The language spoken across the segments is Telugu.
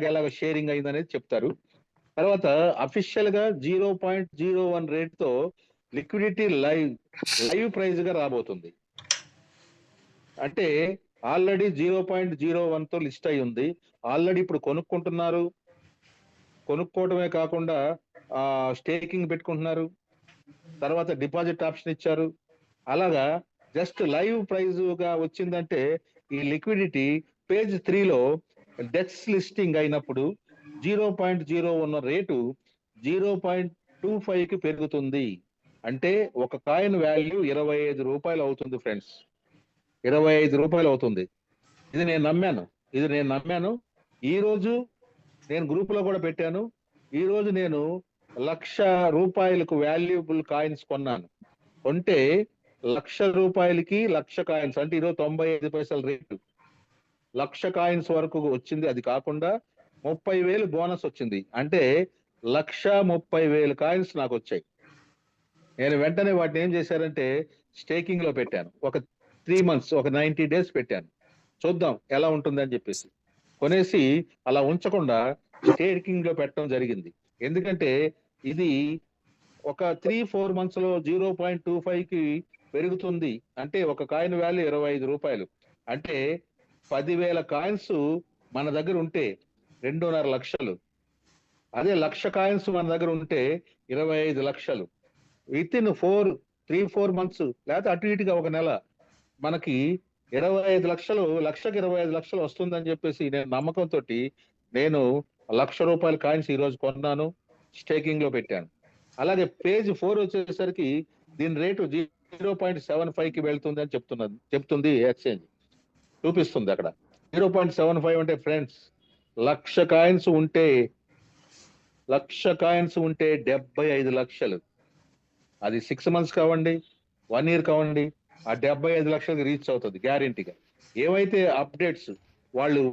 ఎలాగ షేరింగ్ అయింది అనేది చెప్తారు. తర్వాత అఫీషియల్ గా 0.01 రేట్ తో లిక్విడిటీ లైవ్ ప్రైజ్ గా రాబోతుంది. అంటే ఆల్రెడీ 0.01 తో లిస్ట్ అయి ఉంది. ఆల్రెడీ ఇప్పుడు కొనుక్కుంటున్నారు. కొనుక్కోవడమే కాకుండా స్టేకింగ్ పెట్టుకుంటున్నారు. తర్వాత డిపాజిట్ ఆప్షన్ ఇచ్చారు. అలాగా జస్ట్ లైవ్ ప్రైజ్ గా వచ్చిందంటే ఈ లిక్విడిటీ పేజ్ 3లో డెక్స్ లిస్టింగ్ అయినప్పుడు 0.01 రేటు 0.25కి పెరుగుతుంది. అంటే ఒక కాయిన్ వాల్యూ 25 రూపాయలు అవుతుంది ఫ్రెండ్స్. 25 రూపాయలు అవుతుంది. ఇది నేను నమ్మాను. ఈ రోజు నేను గ్రూప్ లో కూడా పెట్టాను. ఈ రోజు నేను 1,00,000 రూపాయలకు వాల్యుబుల్ కాయిన్స్ కొన్నాను. కొంటే 1,00,000 రూపాయలకి 1,00,000 కాయిన్స్ అంటే ఈరోజు 95 పైసల రేటు 1,00,000 కాయిన్స్ వరకు వచ్చింది. అది కాకుండా 30,000 బోనస్ వచ్చింది. అంటే 1,30,000 కాయిన్స్ నాకు వచ్చాయి. నేను వెంటనే వాటిని ఏం చేశారంటే స్టేకింగ్ లో పెట్టాను. ఒక 3 months, ఒక 90 days పెట్టాను. చూద్దాం ఎలా ఉంటుందని చెప్పేసి కొనేసి అలా ఉంచకుండా స్టేకింగ్ లో పెట్టడం జరిగింది. ఎందుకంటే ఇది ఒక 3-4 months లో 0.25కి పెరుగుతుంది. అంటే ఒక కాయిన్ వాల్యూ 25 రూపాయలు. అంటే 10,000 కాయిన్స్ మన దగ్గర ఉంటే 2.5 లక్షలు. అదే 1,00,000 కాయిన్స్ మన దగ్గర ఉంటే 25 లక్షలు. విత్ ఇన్ 3-4 months లేకపోతే అటు ఇటుగా ఒక నెల మనకి 25 లక్షలు, లక్షకి 25 లక్షలు వస్తుందని చెప్పేసి నేను నమ్మకంతో నేను 1,00,000 రూపాయల కాయిన్స్ ఈ రోజు కొన్నాను, స్టేకింగ్ లో పెట్టాను. అలాగే పేజ్ 4 వచ్చేసరికి దీని రేటు 0.75కి వెళ్తుంది అని చెప్తుంది ఎక్స్చేంజ్. చూపిస్తుంది అక్కడ 0.75 అంటే ఫ్రెండ్స్ 1,00,000 కాయిన్స్ ఉంటే 75 లక్షలు. అది 6 months కావండి, 1 year కావండి, ఆ 75 లక్షలకు రీచ్ అవుతుంది గ్యారెంటీగా. ఏవైతే అప్డేట్స్ వాళ్ళు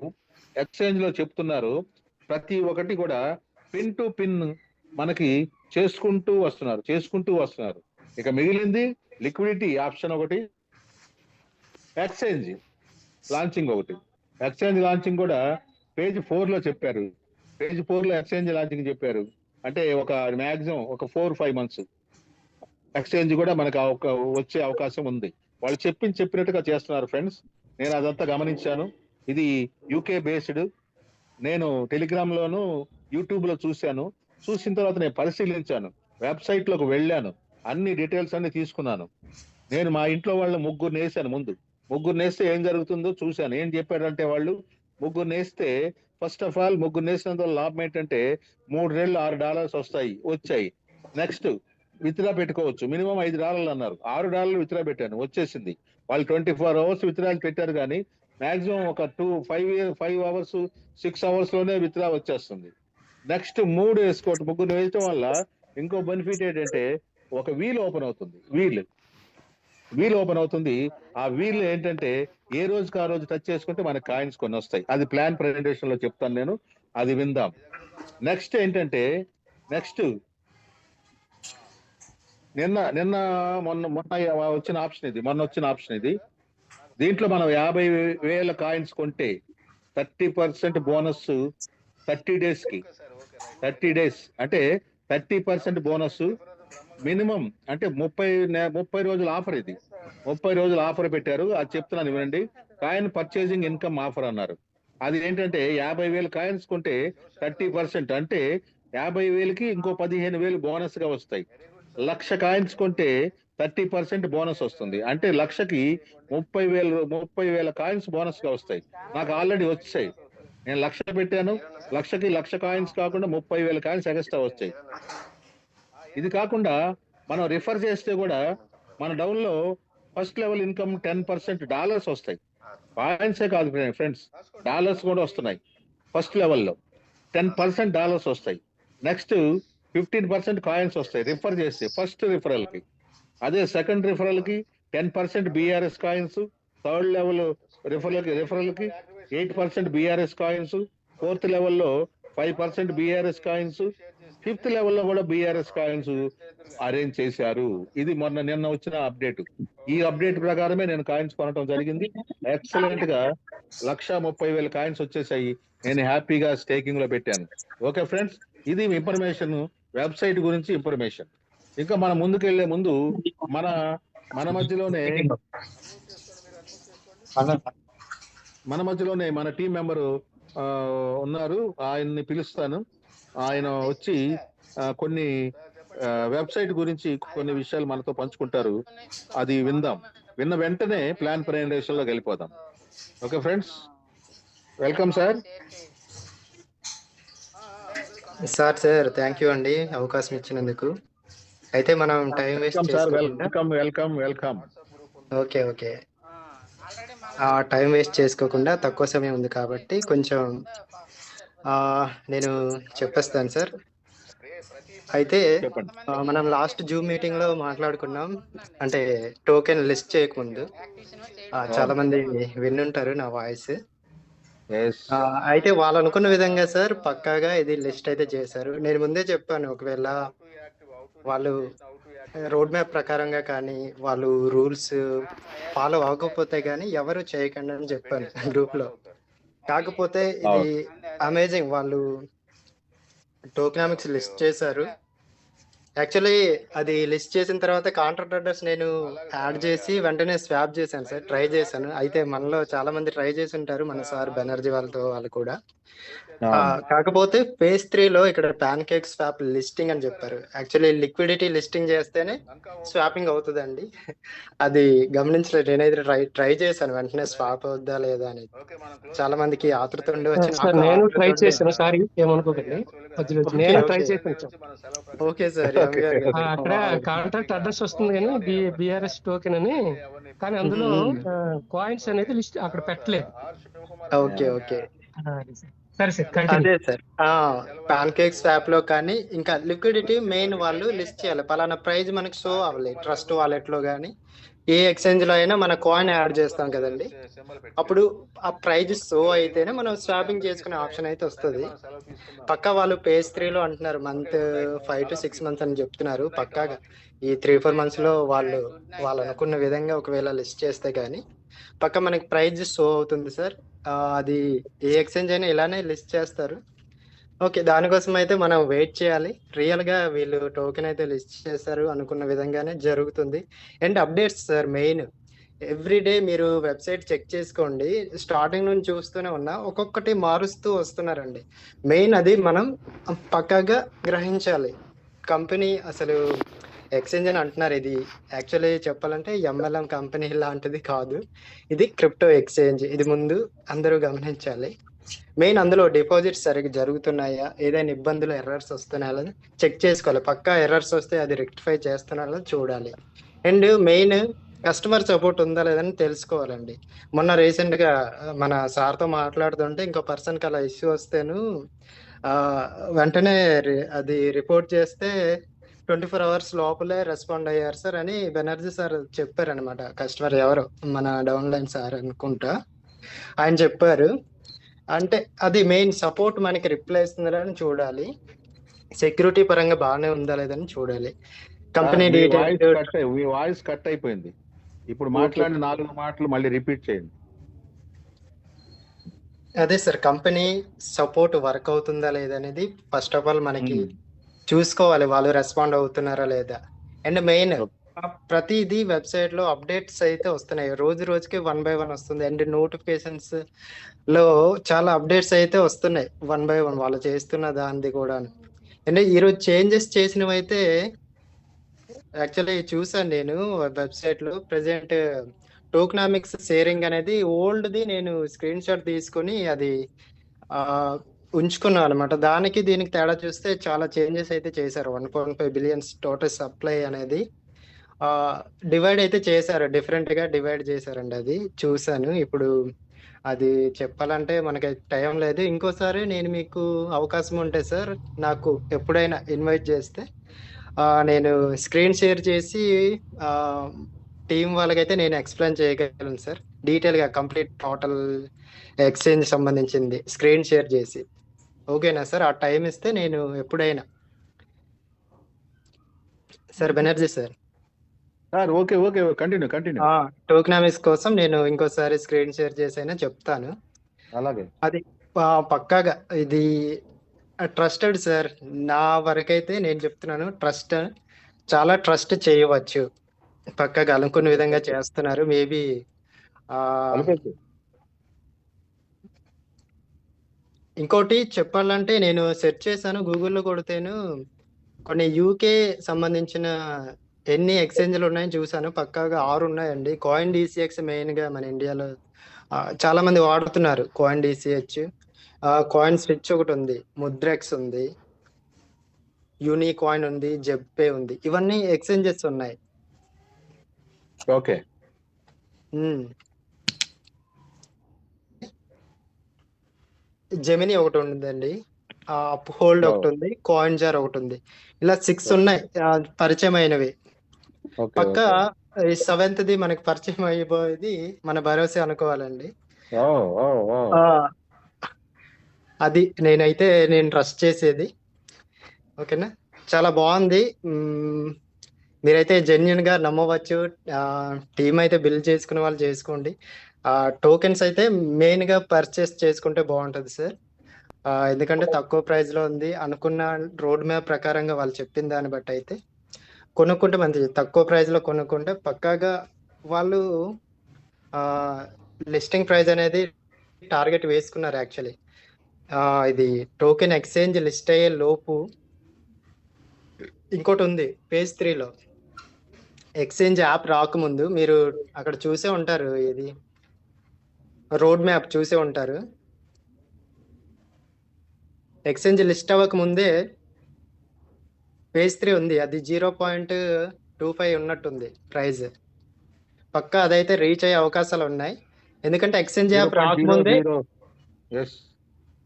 ఎక్స్చేంజ్ లో చెప్తున్నారో ప్రతి ఒక్కటి కూడా పిన్ టు పిన్ మనకి చేసుకుంటూ వస్తున్నారు. ఇక మిగిలింది లిక్విడిటీ ఆప్షన్ ఒకటి, ఎక్స్చేంజ్ లాంచింగ్ ఒకటి. ఎక్స్చేంజ్ లాంచింగ్ కూడా పేజ్ 4లో చెప్పారు. పేజ్ 4లో ఎక్స్చేంజ్ లాంచింగ్ చెప్పారు. అంటే ఒక మాక్సిమం ఒక 4-5 months ఎక్స్చేంజ్ కూడా మనకు వచ్చే అవకాశం ఉంది. వాళ్ళు చెప్పినట్టుగా చేస్తున్నారు ఫ్రెండ్స్. నేను అదంతా గమనించాను. ఇది యూకే బేస్డ్. నేను టెలిగ్రామ్ లోను యూట్యూబ్ లో చూశాను. చూసిన తర్వాత నేను పరిశీలించాను, వెబ్సైట్ లోకి వెళ్ళాను, అన్ని డీటెయిల్స్ అన్ని తీసుకున్నాను. నేను మా ఇంట్లో వాళ్ళు 3 నేసాను. ముగ్గురు నేస్తే ఏం జరుగుతుందో చూశాను. ఏం చెప్పారంటే వాళ్ళు 3 నేస్తే ఫస్ట్ ఆఫ్ ఆల్ 3 నేసినందువల్ల లాభం ఏంటంటే 3 నెలలు $6 వచ్చాయి. నెక్స్ట్ విత్డ్రా పెట్టుకోవచ్చు, మినిమం $5 అన్నారు. $6 విత్డ్రా పెట్టాను, వచ్చేసింది. వాళ్ళు 24 hours విత్డ్రాలు పెట్టారు కానీ మాక్సిమం ఒక 5 hours 6 hours లోనే విత్డ్రా వచ్చేస్తుంది. నెక్స్ట్ 3 వేసుకోవచ్చు. 3 వేయటం వల్ల ఇంకో బెనిఫిట్ ఏంటంటే ఒక వీల్ ఓపెన్ అవుతుంది. ఆ వీల్ ఏంటంటే ఏ రోజుకి ఆ రోజు టచ్ చేసుకుంటే మనకి కాయిన్స్ కొన్ని వస్తాయి. అది ప్లాన్ ప్రెజెంటేషన్ లో చెప్తాను నేను, అది విందాం. నెక్స్ట్ ఏంటంటే మొన్న వచ్చిన ఆప్షన్ ఇది. దీంట్లో మనం 50,000 కాయిన్స్ కొంటే 30% బోనస్ 30 days అంటే 30% బోనస్ మినిమం. అంటే 30 రోజుల ఆఫర్. ఇది 30 రోజుల ఆఫర్ పెట్టారు. అది చెప్తున్నాను వినండి. కాయిన్ పర్చేసింగ్ ఇన్కమ్ ఆఫర్ అన్నారు. అది ఏంటంటే 50,000 కాయిన్స్ కొంటే 30% అంటే 50,000కి ఇంకో 15,000 బోనస్ గా వస్తాయి. 1,00,000 కాయిన్స్ కొంటే 30% బోనస్ వస్తుంది. అంటే 1,00,000కి 30,000 కాయిన్స్ బోనస్ గా వస్తాయి. నాకు ఆల్రెడీ వచ్చాయి. నేను 1,00,000 పెట్టాను, 1,00,000కి 1,00,000 కాయిన్స్ కాకుండా 30,000 కాయిన్స్ ఎక్స్ట్రా వచ్చాయి. ఇది కాకుండా మనం రిఫర్ చేస్తే కూడా మన డౌన్ లో ఫస్ట్ లెవెల్ ఇన్కమ్ 10% డాలర్స్ వస్తాయి. కాయిన్సే కాదు ఫ్రెండ్స్, డాలర్స్ కూడా వస్తున్నాయి. ఫస్ట్ లెవెల్లో 10% డాలర్స్ వస్తాయి. నెక్స్ట్ 15% కాయిన్స్ వస్తాయి రిఫర్ చేస్తే ఫస్ట్ రిఫరల్ కి. అదే సెకండ్ రిఫరల్ కి 10% BRS coins, third level referral కి 8% బీఆర్ఎస్ కాయిన్స్, ఫోర్త్ లెవెల్లో 5% బీఆర్ఎస్ కాయిన్స్, ఫిఫ్త్ లెవెల్లో కూడా బీఆర్ఎస్ కాయిన్స్ అరేంజ్ చేశారు. ఇది నిన్న వచ్చిన అప్డేట్. ఈ అప్డేట్ ప్రకారమే నేను కాయిన్స్ కొనడం జరిగింది. ఎక్సలెంట్ గా 1,30,000 కాయిన్స్ వచ్చేసాయి. నేను హ్యాపీగా స్టేకింగ్ లో పెట్టాను. ఓకే ఫ్రెండ్స్, ఇది ఇన్ఫర్మేషన్, వెబ్సైట్ గురించి ఇన్ఫర్మేషన్. ఇంకా మనం ముందుకెళ్లే ముందు మన మన మధ్యలోనే మన టీం మెంబరు ఉన్నారు, ఆయన్ని పిలుస్తాను. ఆయన వచ్చి కొన్ని వెబ్సైట్ గురించి కొన్ని విషయాలు మనతో పంచుకుంటారు. అది విందాం. విన్న వెంటనే ప్లాన్ ప్రజెంటేషన్ లోకి వెళ్ళిపోదాం. Okay friends, welcome sir. Sir thank you అండి అవకాశం ఇచ్చినందుకు. అయితే మనం time waste welcome. Okay. Time waste చేసుకోకుండా తక్కువ సమయం ఉంది కాబట్టి కొంచెం నేను చెప్పేస్తాను సార్. అయితే మనం లాస్ట్ జూమ్ మీటింగ్ లో మాట్లాడుకున్నాం, అంటే టోకెన్ లిస్ట్ చేయకముందు. చాలా మంది విన్నుంటారు నా వాయిస్. అయితే వాళ్ళు అనుకున్న విధంగా సార్ పక్కాగా ఇది లిస్ట్ అయితే చేశారు. నేను ముందే చెప్పాను, ఒకవేళ వాళ్ళు రోడ్ మ్యాప్ ప్రకారంగా కానీ వాళ్ళు రూల్స్ ఫాలో అవ్వకపోతే కానీ ఎవరు చేయకండి అని చెప్పాను గ్రూప్ లో. కాకపోతే ఇది అమేజింగ్, వాళ్ళు టోకెనామిక్స్ లిస్ట్ చేశారు. యాక్చువల్లీ అది లిస్ట్ చేసిన తర్వాత కాంట్రాక్ట్ అడ్రస్ నేను యాడ్ చేసి వెంటనే స్వాప్ చేశాను సార్, ట్రై చేశాను. అయితే మనలో చాలా మంది ట్రై చేసి ఉంటారు, మన సార్ బెనర్జీ వాళ్ళు కూడా. కాకపోతే ఫేజ్ 3 లో ఇక్కడ పాన్ కేక్ స్వాప్ లిస్టింగ్ అని చెప్పారు. యాక్చువల్లీ లిక్విడిటీ లిస్టింగ్ చేస్తేనే స్వాపింగ్ అవుతుందండి. అది గమనించలేదు. నేనైతే ట్రై చేశాను వెంటనే స్వాప్ అవుద్దా లేదా అనేది. చాలా మందికి ఆతృత ఉండి వచ్చి నేను ట్రై చేశాను. సారీ ఏమనుకోకండి, నేను ట్రై చేశాను. Okay sir. అక్కడ కాంట్రాక్ట్ అడ్రస్ వస్తుంది కానీ బిఆర్ఎస్ టోకెన్ అని, కానీ అందులో కాయిన్స్ అనేది లిస్ట్ అక్కడ పెట్టలేదు. ఓకే. సరే సార్, అదే సార్, పాన్ కేక్ స్వాప్ లో కానీ ఇంకా లిక్విడిటీ మెయిన్ వాళ్ళు లిస్ట్ చేయాలి. పలానా ప్రైజ్ మనకి షో అవ్వాలి. ట్రస్ట్ వాలెట్ లో కానీ ఏ ఎక్స్చేంజ్ లో అయినా మన కాయిన్ యాడ్ చేస్తాం కదండి, అప్పుడు ఆ ప్రైజ్ షో అయితేనే మనం స్వాపింగ్ చేసుకునే ఆప్షన్ అయితే వస్తుంది. పక్కా వాళ్ళు పేజ్ 3 లో అంటున్నారు మంత్ 5 to 6 months అని చెప్తున్నారు. పక్కాగా ఈ 3-4 months లో వాళ్ళు అనుకున్న విధంగా ఒకవేళ లిస్ట్ చేస్తే కానీ పక్క మనకి ప్రైజ్ షో అవుతుంది సార్. అది ఏ ఎక్స్చేంజ్ అయినా ఇలానే లిస్ట్ చేస్తారు. ఓకే, దానికోసం అయితే మనం వెయిట్ చేయాలి. రియల్ గా వీళ్ళు టోకెన్ అయితే లిస్ట్ చేస్తారు, అనుకున్న విధంగానే జరుగుతుంది. And updates sir main, everyday మీరు వెబ్సైట్ చెక్ చేసుకోండి. స్టార్టింగ్ నుంచి చూస్తూనే ఉన్నా, ఒక్కొక్కటి మారుస్తూ వస్తున్నారండి. మెయిన్ అది మనం పక్కాగా గ్రహించాలి. కంపెనీ అసలు ఎక్స్చేంజ్ అని అంటున్నారు, ఇది యాక్చువల్లీ చెప్పాలంటే ఎంఎల్ఎం కంపెనీ లాంటిది కాదు, ఇది క్రిప్టో ఎక్స్చేంజ్. ఇది ముందు అందరూ గమనించాలి. మెయిన్ అందులో డిపాజిట్స్ సరిగ్గా జరుగుతున్నాయా, ఏదైనా ఇబ్బందులు ఎర్రర్స్ వస్తున్నాయా చెక్ చేసుకోవాలి. పక్కా ఎర్రర్స్ వస్తే అది రెక్టిఫై చేస్తున్నాయా చూడాలి. అండ్ మెయిన్ కస్టమర్ సపోర్ట్ ఉందా లేదని తెలుసుకోవాలండి. మొన్న రీసెంట్ గా మన సార్తో మాట్లాడుతుంటే ఇంకో పర్సన్కి అలా ఇష్యూ వస్తేను వెంటనే అది రిపోర్ట్ చేస్తే 24 hours లోపలే రెస్పాండ్ అయ్యారు సార్ అని బెనర్జీ సార్ చెప్పారనమాట. కస్టమర్ ఎవరో మన డౌన్ లైన్ సార్ అనుకుంటా, ఆయన చెప్పారు. అంటే అది మెయిన్ సపోర్ట్ మనకి రిప్లై ఇస్తుందని చూడాలి, సెక్యూరిటీ పరంగా బాగానే ఉందా లేదని చూడాలి. కంపెనీ వాయిస్ కట్ అయిపోయింది. ఇప్పుడు మాట్లాడిన 4 మాటలు మళ్ళీ రిపీట్ చేయండి. అదే సార్, కంపెనీ సపోర్ట్ వర్క్ అవుతుందా లేదా అనేది ఫస్ట్ ఆఫ్ ఆల్ మనకి చూసుకోవాలి, వాళ్ళు రెస్పాండ్ అవుతున్నారా లేదా. అండ్ మెయిన్ ప్రతిదీ వెబ్సైట్ లో అప్డేట్స్ అయితే వస్తున్నాయి, రోజుకి 1 by 1 వస్తుంది. అండ్ నోటిఫికేషన్స్ లో చాలా అప్డేట్స్ అయితే వస్తున్నాయి 1 by 1 వాళ్ళు చేస్తున్న దానిది కూడా. అండ్ ఈరోజు చేంజెస్ చేసినవి అయితే యాక్చువల్లీ చూసాను నేను వెబ్సైట్ లో. ప్రెసెంట్ టోకెనామిక్స్ షేరింగ్ అనేది ఓల్డ్ది నేను స్క్రీన్ షాట్ తీసుకొని అది ఉంచుకున్నాను అనమాట. దానికి దీనికి తేడా చూస్తే చాలా చేంజెస్ అయితే చేశారు. 1.5 billion టోటల్ సప్లై అనేది డివైడ్ అయితే చేశారు, డిఫరెంట్ గా డివైడ్ చేశారండి. అది చూసాను. ఇప్పుడు అది చెప్పాలంటే మనకి టైం లేదు. ఇంకోసారి నేను మీకు అవకాశం ఉంటే సార్ నాకు ఎప్పుడైనా ఇన్వైట్ చేస్తే నేను స్క్రీన్ షేర్ చేసి టీం వాళ్ళకైతే నేను ఎక్స్ప్లెయిన్ చేయగలను సార్, డీటెయిల్ గా కంప్లీట్ టోటల్ ఎక్స్చేంజ్ సంబంధించింది స్క్రీన్ షేర్ చేసి. ఓకేనా సార్? ఆ టైం ఇస్తే నేను ఎప్పుడైనా. Sir Banerjee sir. Sir okay okay continue continue. Tokenomics కోసం నేను ఇంకోసారి స్క్రీన్ షేర్ చేసైనా చెప్తాను. అలాగే అది పక్కాగా ఇది ట్రస్టెడ్ సార్. నా వరకైతే నేను చెప్తున్నాను, చాలా ట్రస్ట్ చేయవచ్చు. పక్కాగా అనుకున్న విధంగా చేస్తున్నారు. మేబీ కలిపేసి ఇంకోటి చెప్పాలంటే నేను సెర్చ్ చేశాను గూగుల్లో కొడితేను, కొన్ని యూకే సంబంధించిన ఎన్ని ఎక్స్చేంజ్లు ఉన్నాయని చూసాను. పక్కాగా 6 ఉన్నాయండి. కాయిన్ డిసిఎక్స్ మెయిన్ గా మన ఇండియాలో చాలా మంది వాడుతున్నారు. కాయిన్ డిసిహెచ్, కాయిన్ స్విచ్ ఒకటి ఉంది, ముద్రెక్స్ ఉంది, యూనికాయిన్ ఉంది, జెప్పే ఉంది. ఇవన్నీ ఎక్స్చేంజెస్ ఉన్నాయి. ఓకే. జెమిని ఒకటి ఉందండి, అప్ హోల్డ్ ఒకటి ఉంది, కాయిన్ జార్ ఒకటి ఉంది. ఇలా 6 ఉన్నాయి పరిచయం అయినవి. పక్క ఈ 7th మనకి పరిచయం అయిపోయేది మన భరోసా అనుకోవాలండి. అది నేను ట్రస్ట్ చేసేది. ఓకేనా, చాలా బాగుంది. మీరైతే జెన్యున్ గా నమ్మవచ్చు. టీమ్ అయితే బిల్డ్ చేసుకునే వాళ్ళు చేసుకోండి. టోకెన్స్ అయితే మెయిన్ గా పర్చేస్ చేసుకుంటే బాగుంటది సార్. ఎందుకంటే తక్కువ ప్రైస్ లో ఉంది. అనుకున్న రోడ్ మ్యాప్ ప్రకారంగా వాళ్ళు చెప్పిన దాన్ని బట్టి అయితే కొనుక్కుంటే మంచిది. తక్కువ ప్రైస్ లో కొనుక్కుంటే పక్కాగా వాళ్ళు లిస్టింగ్ ప్రైస్ అనేది టార్గెట్ వేసుకున్నారు. యాక్చువల్లీ ఇది టోకెన్ ఎక్స్చేంజ్ లిస్ట్ అయ్యే లోపు ఇంకోటి ఉంది పేజ్ 3లో. ఎక్స్చేంజ్ యాప్ రాకముందు మీరు అక్కడ చూసే ఉంటారు, ఇది రోడ్ మ్యాప్ చూసే ఉంటారు. ఎక్స్చేంజ్ లిస్ట్ అవ్వక ముందే పేజ్ 3 ఉంది, అది 0.25 ఉన్నట్టుంది ప్రైస్. పక్కా అదైతే రీచ్ అయ్యే అవకాశాలు ఉన్నాయి. ఎందుకంటే ఎక్స్చేంజ్ యాప్ రాకముందే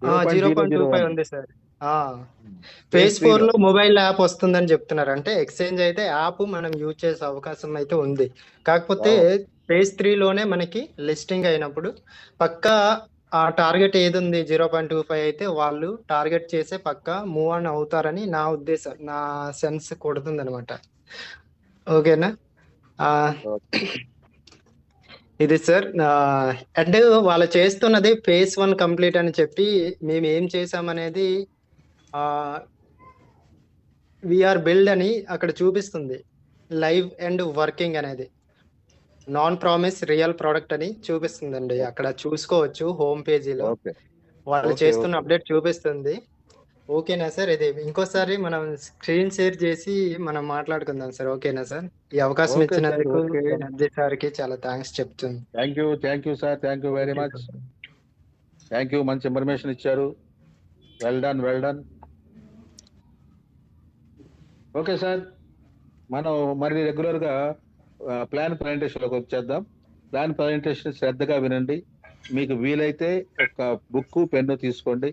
0.25 ఉంది సార్. పేజ్ 4లో మొబైల్ యాప్ వస్తుందని చెప్తున్నారు. అంటే ఎక్స్చేంజ్ అయితే యాప్ మనం యూజ్ చేసే అవకాశం అయితే ఉంది. కాకపోతే పేజ్ 3లోనే మనకి లిస్టింగ్ అయినప్పుడు పక్కా ఆ టార్గెట్ ఏది ఉంది 0.25 అయితే వాళ్ళు టార్గెట్ చేసే పక్కా మూవ్ ఆన్ అవుతారని నా ఉద్దేశం, నా సెన్స్ కొడుతుంది అనమాట. ఓకేనా, ఇది సార్. అండ్ వాళ్ళు చేస్తున్నది phase 1 కంప్లీట్ అని చెప్పి మేము ఏం చేసామనేది విఆర్ బిల్డ్ అని అక్కడ చూపిస్తుంది. లైవ్ అండ్ వర్కింగ్ అనేది నాన్ ప్రామిస్ రియల్ ప్రోడక్ట్ అని చూపిస్తుందండి. అక్కడ చూసుకోవచ్చు హోమ్ పేజీలో వాళ్ళు చేస్తున్న అప్డేట్ చూపిస్తుంది. ఓకేనా సార్, ఇది ఇంకోసారి మనం స్క్రీన్ షేర్ చేసి మనం మాట్లాడుకుందాం సార్. ఓకేనా సార్, ఈ అవకాశం ఇచ్చినందుకు ఎనర్జీ సార్కి చాలా థ్యాంక్స్ చెప్తుంది. Thank you sir, thank you very much. Thank you, మంచి ఇన్ఫర్మేషన్ ఇచ్చారు. Well done. ఓకే సార్, మనం మరి రెగ్యులర్ గా ప్లాన్ ప్రజెంటేషన్లోకి వచ్చేద్దాం. ప్లాన్ ప్రజెంటేషన్ శ్రద్ధగా వినండి. మీకు వీలైతే ఒక బుక్ పెన్ను తీసుకోండి,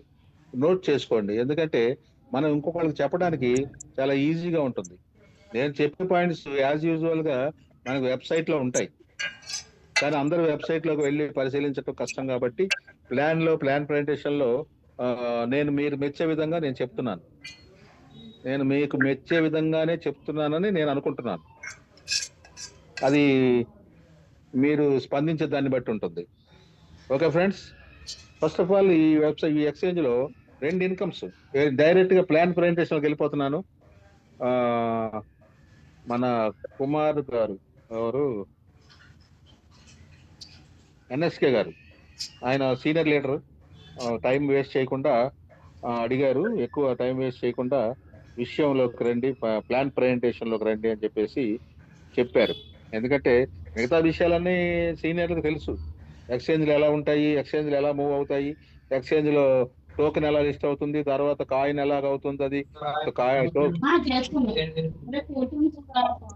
నోట్ చేసుకోండి. ఎందుకంటే మనం ఇంకొకరికి చెప్పడానికి చాలా ఈజీగా ఉంటుంది. నేను చెప్పే పాయింట్స్ యాజ్ యూజువల్ గా మనకు వెబ్సైట్ లో ఉంటాయి, కానీ అందరూ వెబ్సైట్ లోకి వెళ్ళి పరిశీలించడం కష్టం. కాబట్టి ప్లాన్ ప్రజెంటేషన్ లో నేను మీరు మెచ్చే విధంగా నేను చెప్తున్నాను. నేను మీకు మెచ్చే విధంగానే చెప్తున్నానని నేను అనుకుంటున్నాను. అది మీరు స్పందించే దాన్ని బట్టి ఉంటుంది. Okay friends, first of all ఈ ఎక్స్చేంజ్ లో 2 ఇన్కమ్స్. డైరెక్ట్ గా ప్లాన్ ప్రజెంటేషన్కి వెళ్ళిపోతున్నాను. మన కుమార్ గారు, ఎవరు, ఎన్ఎస్కే గారు, ఆయన సీనియర్ లీడర్, టైం వేస్ట్ చేయకుండా అడిగారు. ఎక్కువ టైం వేస్ట్ చేయకుండా విషయంలోకి రండి, ప్లాన్ ప్రజెంటేషన్లోకి రండి అని చెప్పేసి చెప్పారు. ఎందుకంటే మిగతా విషయాలన్నీ సీనియర్లకు తెలుసు. ఎక్స్చేంజ్లు ఎలా ఉంటాయి, ఎక్స్చేంజ్లు ఎలా మూవ్ అవుతాయి, ఎక్స్చేంజ్ లో టోకెన్ ఎలా లిస్ట్ అవుతుంది, తర్వాత కాయిన్ ఎలాగ అవుతుంది, అది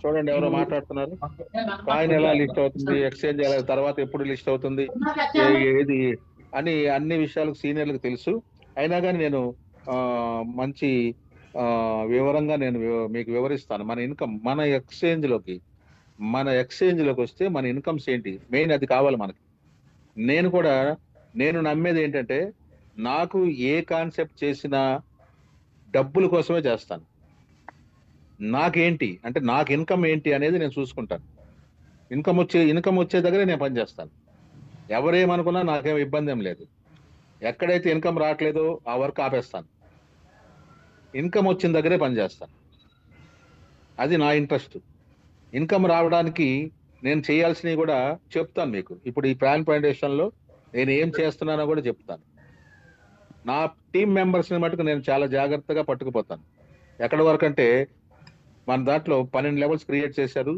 చూడండి ఎవరో మాట్లాడుతున్నారు. కాయిన్ ఎలా లిస్ట్ అవుతుంది, ఎక్స్చేంజ్ ఎలా, తర్వాత ఎప్పుడు లిస్ట్ అవుతుంది, ఏది అని అన్ని విషయాలకు సీనియర్లకు తెలుసు. అయినా కానీ నేను మంచి వివరంగా నేను మీకు వివరిస్తాను. మన ఇన్కమ్, మన ఎక్స్చేంజ్ లోకి వస్తే మన ఇన్కమ్స్ ఏంటి, మెయిన్ అది కావాలి మనకి. నేను నమ్మేది ఏంటంటే, నాకు ఏ కాన్సెప్ట్ చేసినా డబ్బుల కోసమే చేస్తాను. నాకేంటి అంటే నాకు ఇన్కమ్ ఏంటి అనేది నేను చూసుకుంటాను. ఇన్కమ్ వచ్చే దగ్గరే నేను పనిచేస్తాను. ఎవరేమనుకున్నా నాకేం ఇబ్బంది ఏం లేదు. ఎక్కడైతే ఇన్కమ్ రావట్లేదో ఆ వర్క్ ఆపేస్తాను. ఇన్కమ్ వచ్చిన దగ్గరే పనిచేస్తాను. అది నా ఇంట్రెస్ట్. ఇన్కమ్ రావడానికి నేను చేయాల్సినవి కూడా చెప్తాను మీకు. ఇప్పుడు ఈ ప్లాన్ ఫౌండేషన్లో నేను ఏం చేస్తున్నానో కూడా చెప్తాను. నా టీం మెంబర్స్ని మటుకు నేను చాలా జాగ్రత్తగా పట్టుకుపోతాను. ఎక్కడి వరకు అంటే మన దాంట్లో 12 లెవెల్స్ క్రియేట్ చేశారు.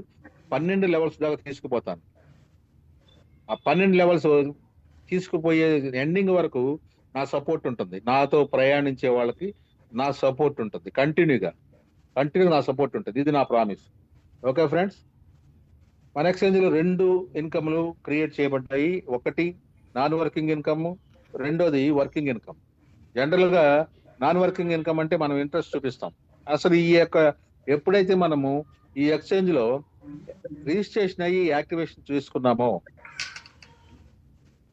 12 లెవెల్స్ దాకా తీసుకుపోతాను. ఆ 12 లెవెల్స్ తీసుకుపోయే ఎండింగ్ వరకు నా సపోర్ట్ ఉంటుంది. నాతో ప్రయాణించే వాళ్ళకి నా సపోర్ట్ ఉంటుంది. కంటిన్యూగా నా సపోర్ట్ ఉంటుంది. ఇది నా ప్రామిస్. ఓకే ఫ్రెండ్స్, మన ఎక్స్చేంజ్లో 2 ఇన్కమ్లు క్రియేట్ చేయబడ్డాయి. ఒకటి నాన్ వర్కింగ్ ఇన్కమ్, రెండోది వర్కింగ్ ఇన్కమ్. జనరల్గా నాన్ వర్కింగ్ ఇన్కమ్ అంటే మనం ఇంట్రెస్ట్ చూపిస్తాం. అసలు ఈ యొక్క ఎప్పుడైతే మనము ఈ ఎక్స్చేంజ్లో రిజిస్ట్రేషన్ అయ్యి యాక్టివేషన్ చేసుకున్నామో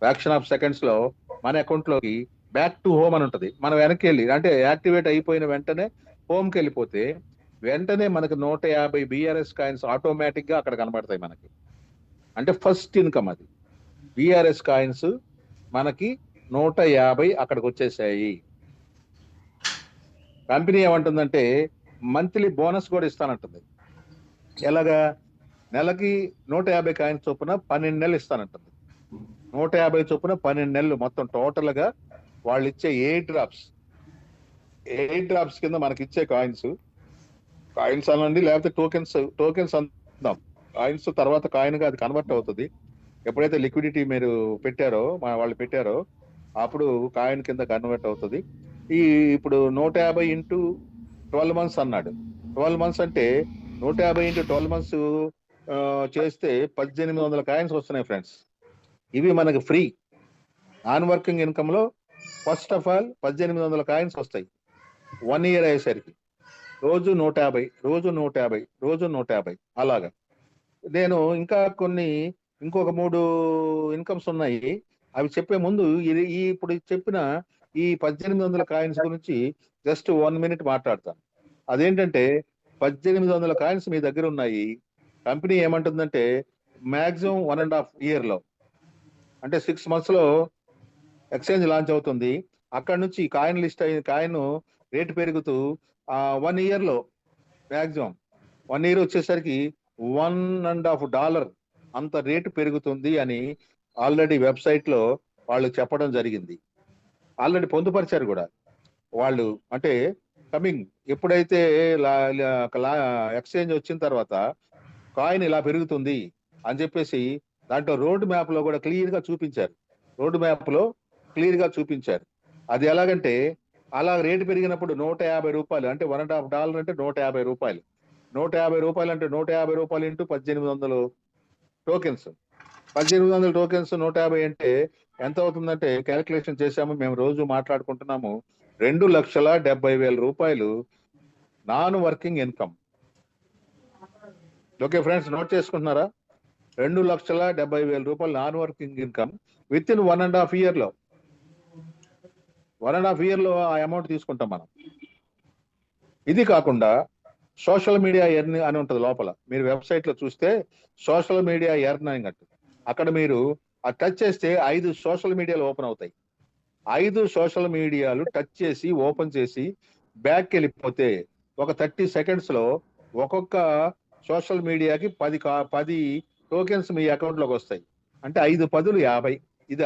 ఫ్రాక్షన్ ఆఫ్ సెకండ్స్ లో మన అకౌంట్ లోకి బ్యాక్ టు హోమ్ అని ఉంటుంది. మనం వెనక్కి వెళ్ళి అంటే యాక్టివేట్ అయిపోయిన వెంటనే హోమ్కి వెళ్ళిపోతే వెంటనే మనకు 150 BRS కాయిన్స్ ఆటోమేటిక్ గా అక్కడ కనబడతాయి మనకి. అంటే ఫస్ట్ ఇన్కమ్ అది. BRS కాయిన్స్ మనకి 150 అక్కడికి వచ్చేసాయి. కంపెనీ ఏమంటుందంటే మంత్లీ బోనస్ కూడా ఇస్తానంటుంది. ఎలాగా? నెలకి 150 కాయిన్స్ చొప్పున 12 నెలలు ఇస్తానంటుంది. 150 చొప్పున 12 నెలలు మొత్తం టోటల్ గా వాళ్ళు ఇచ్చే 8 డ్రాప్స్ కింద మనకి ఇచ్చే కాయిన్స్ అనండి, లేకపోతే టోకెన్స్ అందాం. కాయిన్స్ తర్వాత కాయిన్ గా అది కన్వర్ట్ అవుతుంది. ఎప్పుడైతే లిక్విడిటీ మీరు పెట్టారో వాళ్ళు పెట్టారో అప్పుడు కాయిన్ కింద కన్వర్ట్ అవుతుంది. ఇప్పుడు 150 ఇంటూ 12 మంత్స్ అన్నాడు. 12 మంత్స్ అంటే 150 ఇంటూ 12 మంత్స్ చేస్తే 1800 కాయిన్స్ వస్తున్నాయి ఫ్రెండ్స్. ఇవి మనకి ఫ్రీ. నాన్ వర్కింగ్ ఇన్కమ్ లో ఫస్ట్ ఆఫ్ ఆల్ 1800 కాయిన్స్ వస్తాయి 1 ఇయర్ అయ్యేసరికి. రోజు 150 అలాగా. నేను ఇంకా ఇంకొక 3 ఇన్కమ్స్ ఉన్నాయి. అవి చెప్పే ముందు ఇప్పుడు చెప్పిన ఈ 1800 కాయిన్స్ గురించి జస్ట్ 1 మినిట్ మాట్లాడతాను. అదేంటంటే 1800 కాయిన్స్ మీ దగ్గర ఉన్నాయి. కంపెనీ ఏమంటుందంటే మాక్సిమం 1.5 year లో అంటే 6 months లో ఎక్స్చేంజ్ లాంచ్ అవుతుంది. అక్కడ నుంచి కాయిన్ లిస్ట్ అయిన కాయిన్ రేటు పెరుగుతూ 1 year లో మాక్సిమం 1 year వచ్చేసరికి $1.5 అంత రేటు పెరుగుతుంది అని ఆల్రెడీ వెబ్సైట్ లో వాళ్ళు చెప్పడం జరిగింది. ఆల్రెడీ పొందుపరిచారు కూడా వాళ్ళు. అంటే కమింగ్ ఎప్పుడైతే ఎక్స్చేంజ్ వచ్చిన తర్వాత కాయిన్ ఇలా పెరుగుతుంది అని చెప్పేసి దాంట్లో రోడ్ మ్యాప్ లో కూడా క్లియర్ గా చూపించారు. అది ఎలాగంటే అలా రేటు పెరిగినప్పుడు $150 అంటే $1.5 అంటే $150. $150 అంటే $150 ఇంటూ 1800 టోకెన్స్. 1800 టోకెన్స్ 150 అంటే ఎంత అవుతుందంటే క్యాలిక్యులేషన్ చేశాము మేము, రోజు మాట్లాడుకుంటున్నాము. $2,70,000 non working income. Okay friends, note చేసుకుంటున్నారా? $2,70,000 non working income with in 1.5 year లో. 1.5 year లో ఆ అమౌంట్ తీసుకుంటాం మనం. ఇది కాకుండా సోషల్ మీడియా ఎర్నింగ్ అని ఉంటుంది లోపల. మీరు వెబ్సైట్ లో చూస్తే సోషల్ మీడియా ఎర్నింగ్ అంటే అక్కడ మీరు టచ్ చేస్తే 5 సోషల్ మీడియాలు ఓపెన్ అవుతాయి. 5 సోషల్ మీడియాలు టచ్ చేసి ఓపెన్ చేసి బ్యాక్ వెళ్ళిపోతే ఒక 30 seconds లో ఒక్కొక్క సోషల్ మీడియాకి 10 టోకెన్స్ మీ అకౌంట్ లోకి వస్తాయి. అంటే 5 10 50. ఇది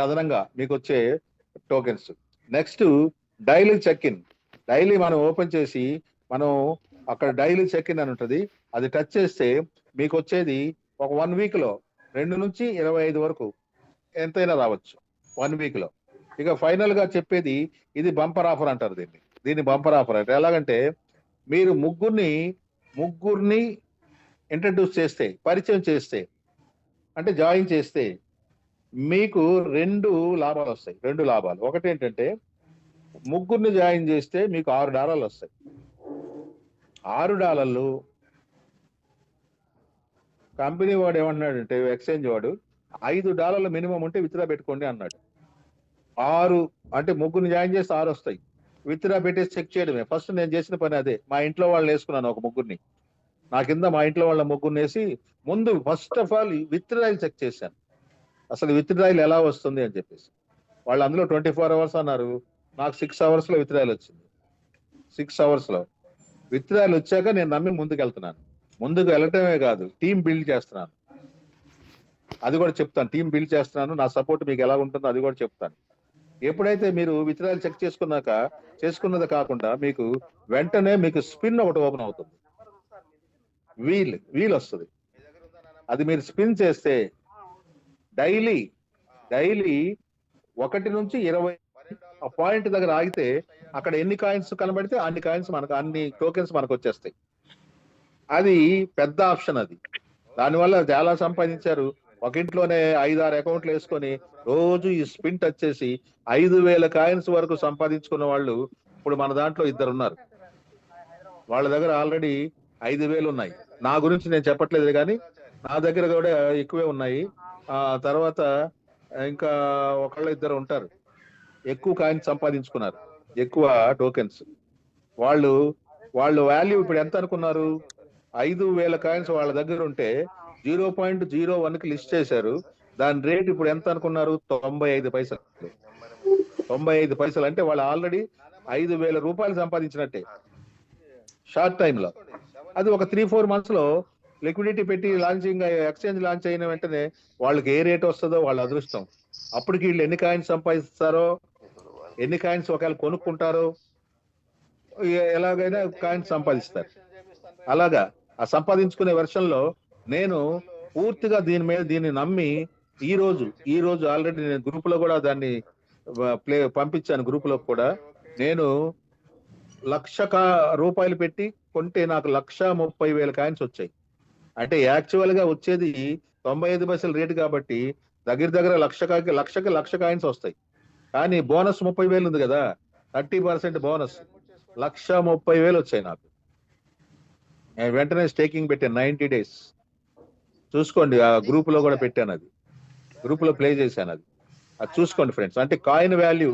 అదనంగా మీకు వచ్చే tokens. Next daily check in. Daily మనం ఓపెన్ చేసి మనం అక్కడ డైలీ చెక్ ఇన్ అని ఉంటుంది. అది టచ్ చేస్తే మీకు వచ్చేది ఒక 1 week లో 2 నుంచి 25 వరకు ఎంతైనా రావచ్చు 1 week లో. ఇక ఫైనల్ గా చెప్పేది ఇది బంపర్ ఆఫర్ అంటారు. దీన్ని బంపర్ ఆఫర్ అంటే ఎలాగంటే మీరు ముగ్గురిని ఇంట్రడ్యూస్ చేస్తే, పరిచయం చేస్తే అంటే జాయిన్ చేస్తే మీకు 2 లాభాలు వస్తాయి. 2 లాభాలు. ఒకటి ఏంటంటే ముగ్గురిని జాయిన్ చేస్తే మీకు $6 వస్తాయి. $6 కంపెనీ వాడు ఏమంటున్నాడంటే ఎక్స్చేంజ్ వాడు $5 మినిమం ఉంటే విత్డ్రా పెట్టుకోండి అన్నాడు. 6 అంటే ముగ్గురిని జాయిన్ చేస్తే 6 వస్తాయి. విత్డ్రా పెట్టేసి చెక్ చేయడమే. ఫస్ట్ నేను చేసిన పని అదే. మా ఇంట్లో వాళ్ళు వేసుకున్నాను ఒక ముగ్గురిని, నా కింద మా ఇంట్లో వాళ్ళ ముగ్గురిని వేసి ముందు first of all withdrawal check చేశాను, అసలు విత్డ్రాయల్ ఎలా వస్తుంది అని చెప్పేసి. వాళ్ళు అందులో 24 hours అన్నారు, నాకు 6 hours లో విత్డ్రాయల్ వచ్చింది. 6 hours లో విత్డ్రాయల్ వచ్చాక నేను నమ్మి ముందుకు వెళ్తున్నాను. ముందుకు వెళ్ళటమే కాదు, టీం బిల్డ్ చేస్తున్నాను, అది కూడా చెప్తాను. టీం బిల్డ్ చేస్తున్నాను, నా సపోర్ట్ మీకు ఎలా ఉంటుందో అది కూడా చెప్తాను. ఎప్పుడైతే మీరు విత్డ్రాయల్ చెక్ చేసుకున్నది కాకుండా మీకు వెంటనే మీకు స్పిన్ ఒకటి ఓపెన్ అవుతుంది, వీల్ వస్తుంది. అది మీరు స్పిన్ చేస్తే డైలీ 1 నుంచి 20 ఆ పాయింట్ దగ్గర ఆగితే అక్కడ ఎన్ని కాయిన్స్ కనబడితే అన్ని కాయిన్స్ మనకు, అన్ని టోకెన్స్ మనకు వచ్చేస్తాయి. అది పెద్ద ఆప్షన్. అది దానివల్ల చాలా సంపాదించారు. ఒక ఇంట్లోనే 5-6 అకౌంట్లు వేసుకొని రోజు ఈ స్పిన్ టచ్ చేసి 5,000 కాయిన్స్ వరకు సంపాదించుకున్న వాళ్ళు ఇప్పుడు మన దాంట్లో 2 ఉన్నారు. వాళ్ళ దగ్గర ఆల్రెడీ 5,000 ఉన్నాయి. నా గురించి నేను చెప్పట్లేదు కానీ నా దగ్గర కూడా ఎక్కువే ఉన్నాయి. తర్వాత ఇంకా 1-2 ఉంటారు ఎక్కువ కాయిన్స్ సంపాదించుకున్నారు, ఎక్కువ టోకెన్స్. వాళ్ళు వాల్యూ ఇప్పుడు ఎంత అనుకున్నారు? 5,000 కాయిన్స్ వాళ్ళ దగ్గర ఉంటే 0.01కి లిస్ట్ చేశారు. దాని రేట్ ఇప్పుడు ఎంత అనుకున్నారు? 95 పైసలు. 95 పైసలు అంటే వాళ్ళు ఆల్రెడీ 5,000 రూపాయలు సంపాదించినట్టే షార్ట్ టైంలో. అది ఒక 3-4 months లో లిక్విడిటీ పెట్టి లాంచింగ్ ఎక్స్చేంజ్ లాంచ్ అయిన వెంటనే వాళ్ళకి ఏ రేట్ వస్తుందో వాళ్ళ అదృష్టం. అప్పటికి వీళ్ళు ఎన్ని కాయిన్స్ సంపాదిస్తారో, ఎన్ని కాయిన్స్ ఒకవేళ కొనుక్కుంటారో, ఎలాగైనా కాయిన్స్ సంపాదిస్తారు. అలాగా ఆ సంపాదించుకునే వెర్షన్లో నేను పూర్తిగా దీన్ని నమ్మి ఈ రోజు ఆల్రెడీ నేను గ్రూప్ లో కూడా దాన్ని పంపించాను. గ్రూప్ లో కూడా నేను 1,00,000 రూపాయలు పెట్టి కొంటే నాకు 1,30,000 కాయిన్స్ వచ్చాయి. అంటే యాక్చువల్ గా వచ్చేది 95 పైసలు రేటు కాబట్టి దగ్గర 1,00,000 కాయిన్స్ వస్తాయి. కానీ బోనస్ 30,000 ఉంది కదా, 30% బోనస్, 1,30,000 వచ్చాయి నాకు. నేను వెంటనే స్టేకింగ్ పెట్టాను 90 days. చూసుకోండి, ఆ గ్రూప్ లో కూడా పెట్టాను, అది గ్రూప్ లో ప్లే చేశాను. అది చూసుకోండి ఫ్రెండ్స్. అంటే కాయిన్ వాల్యూ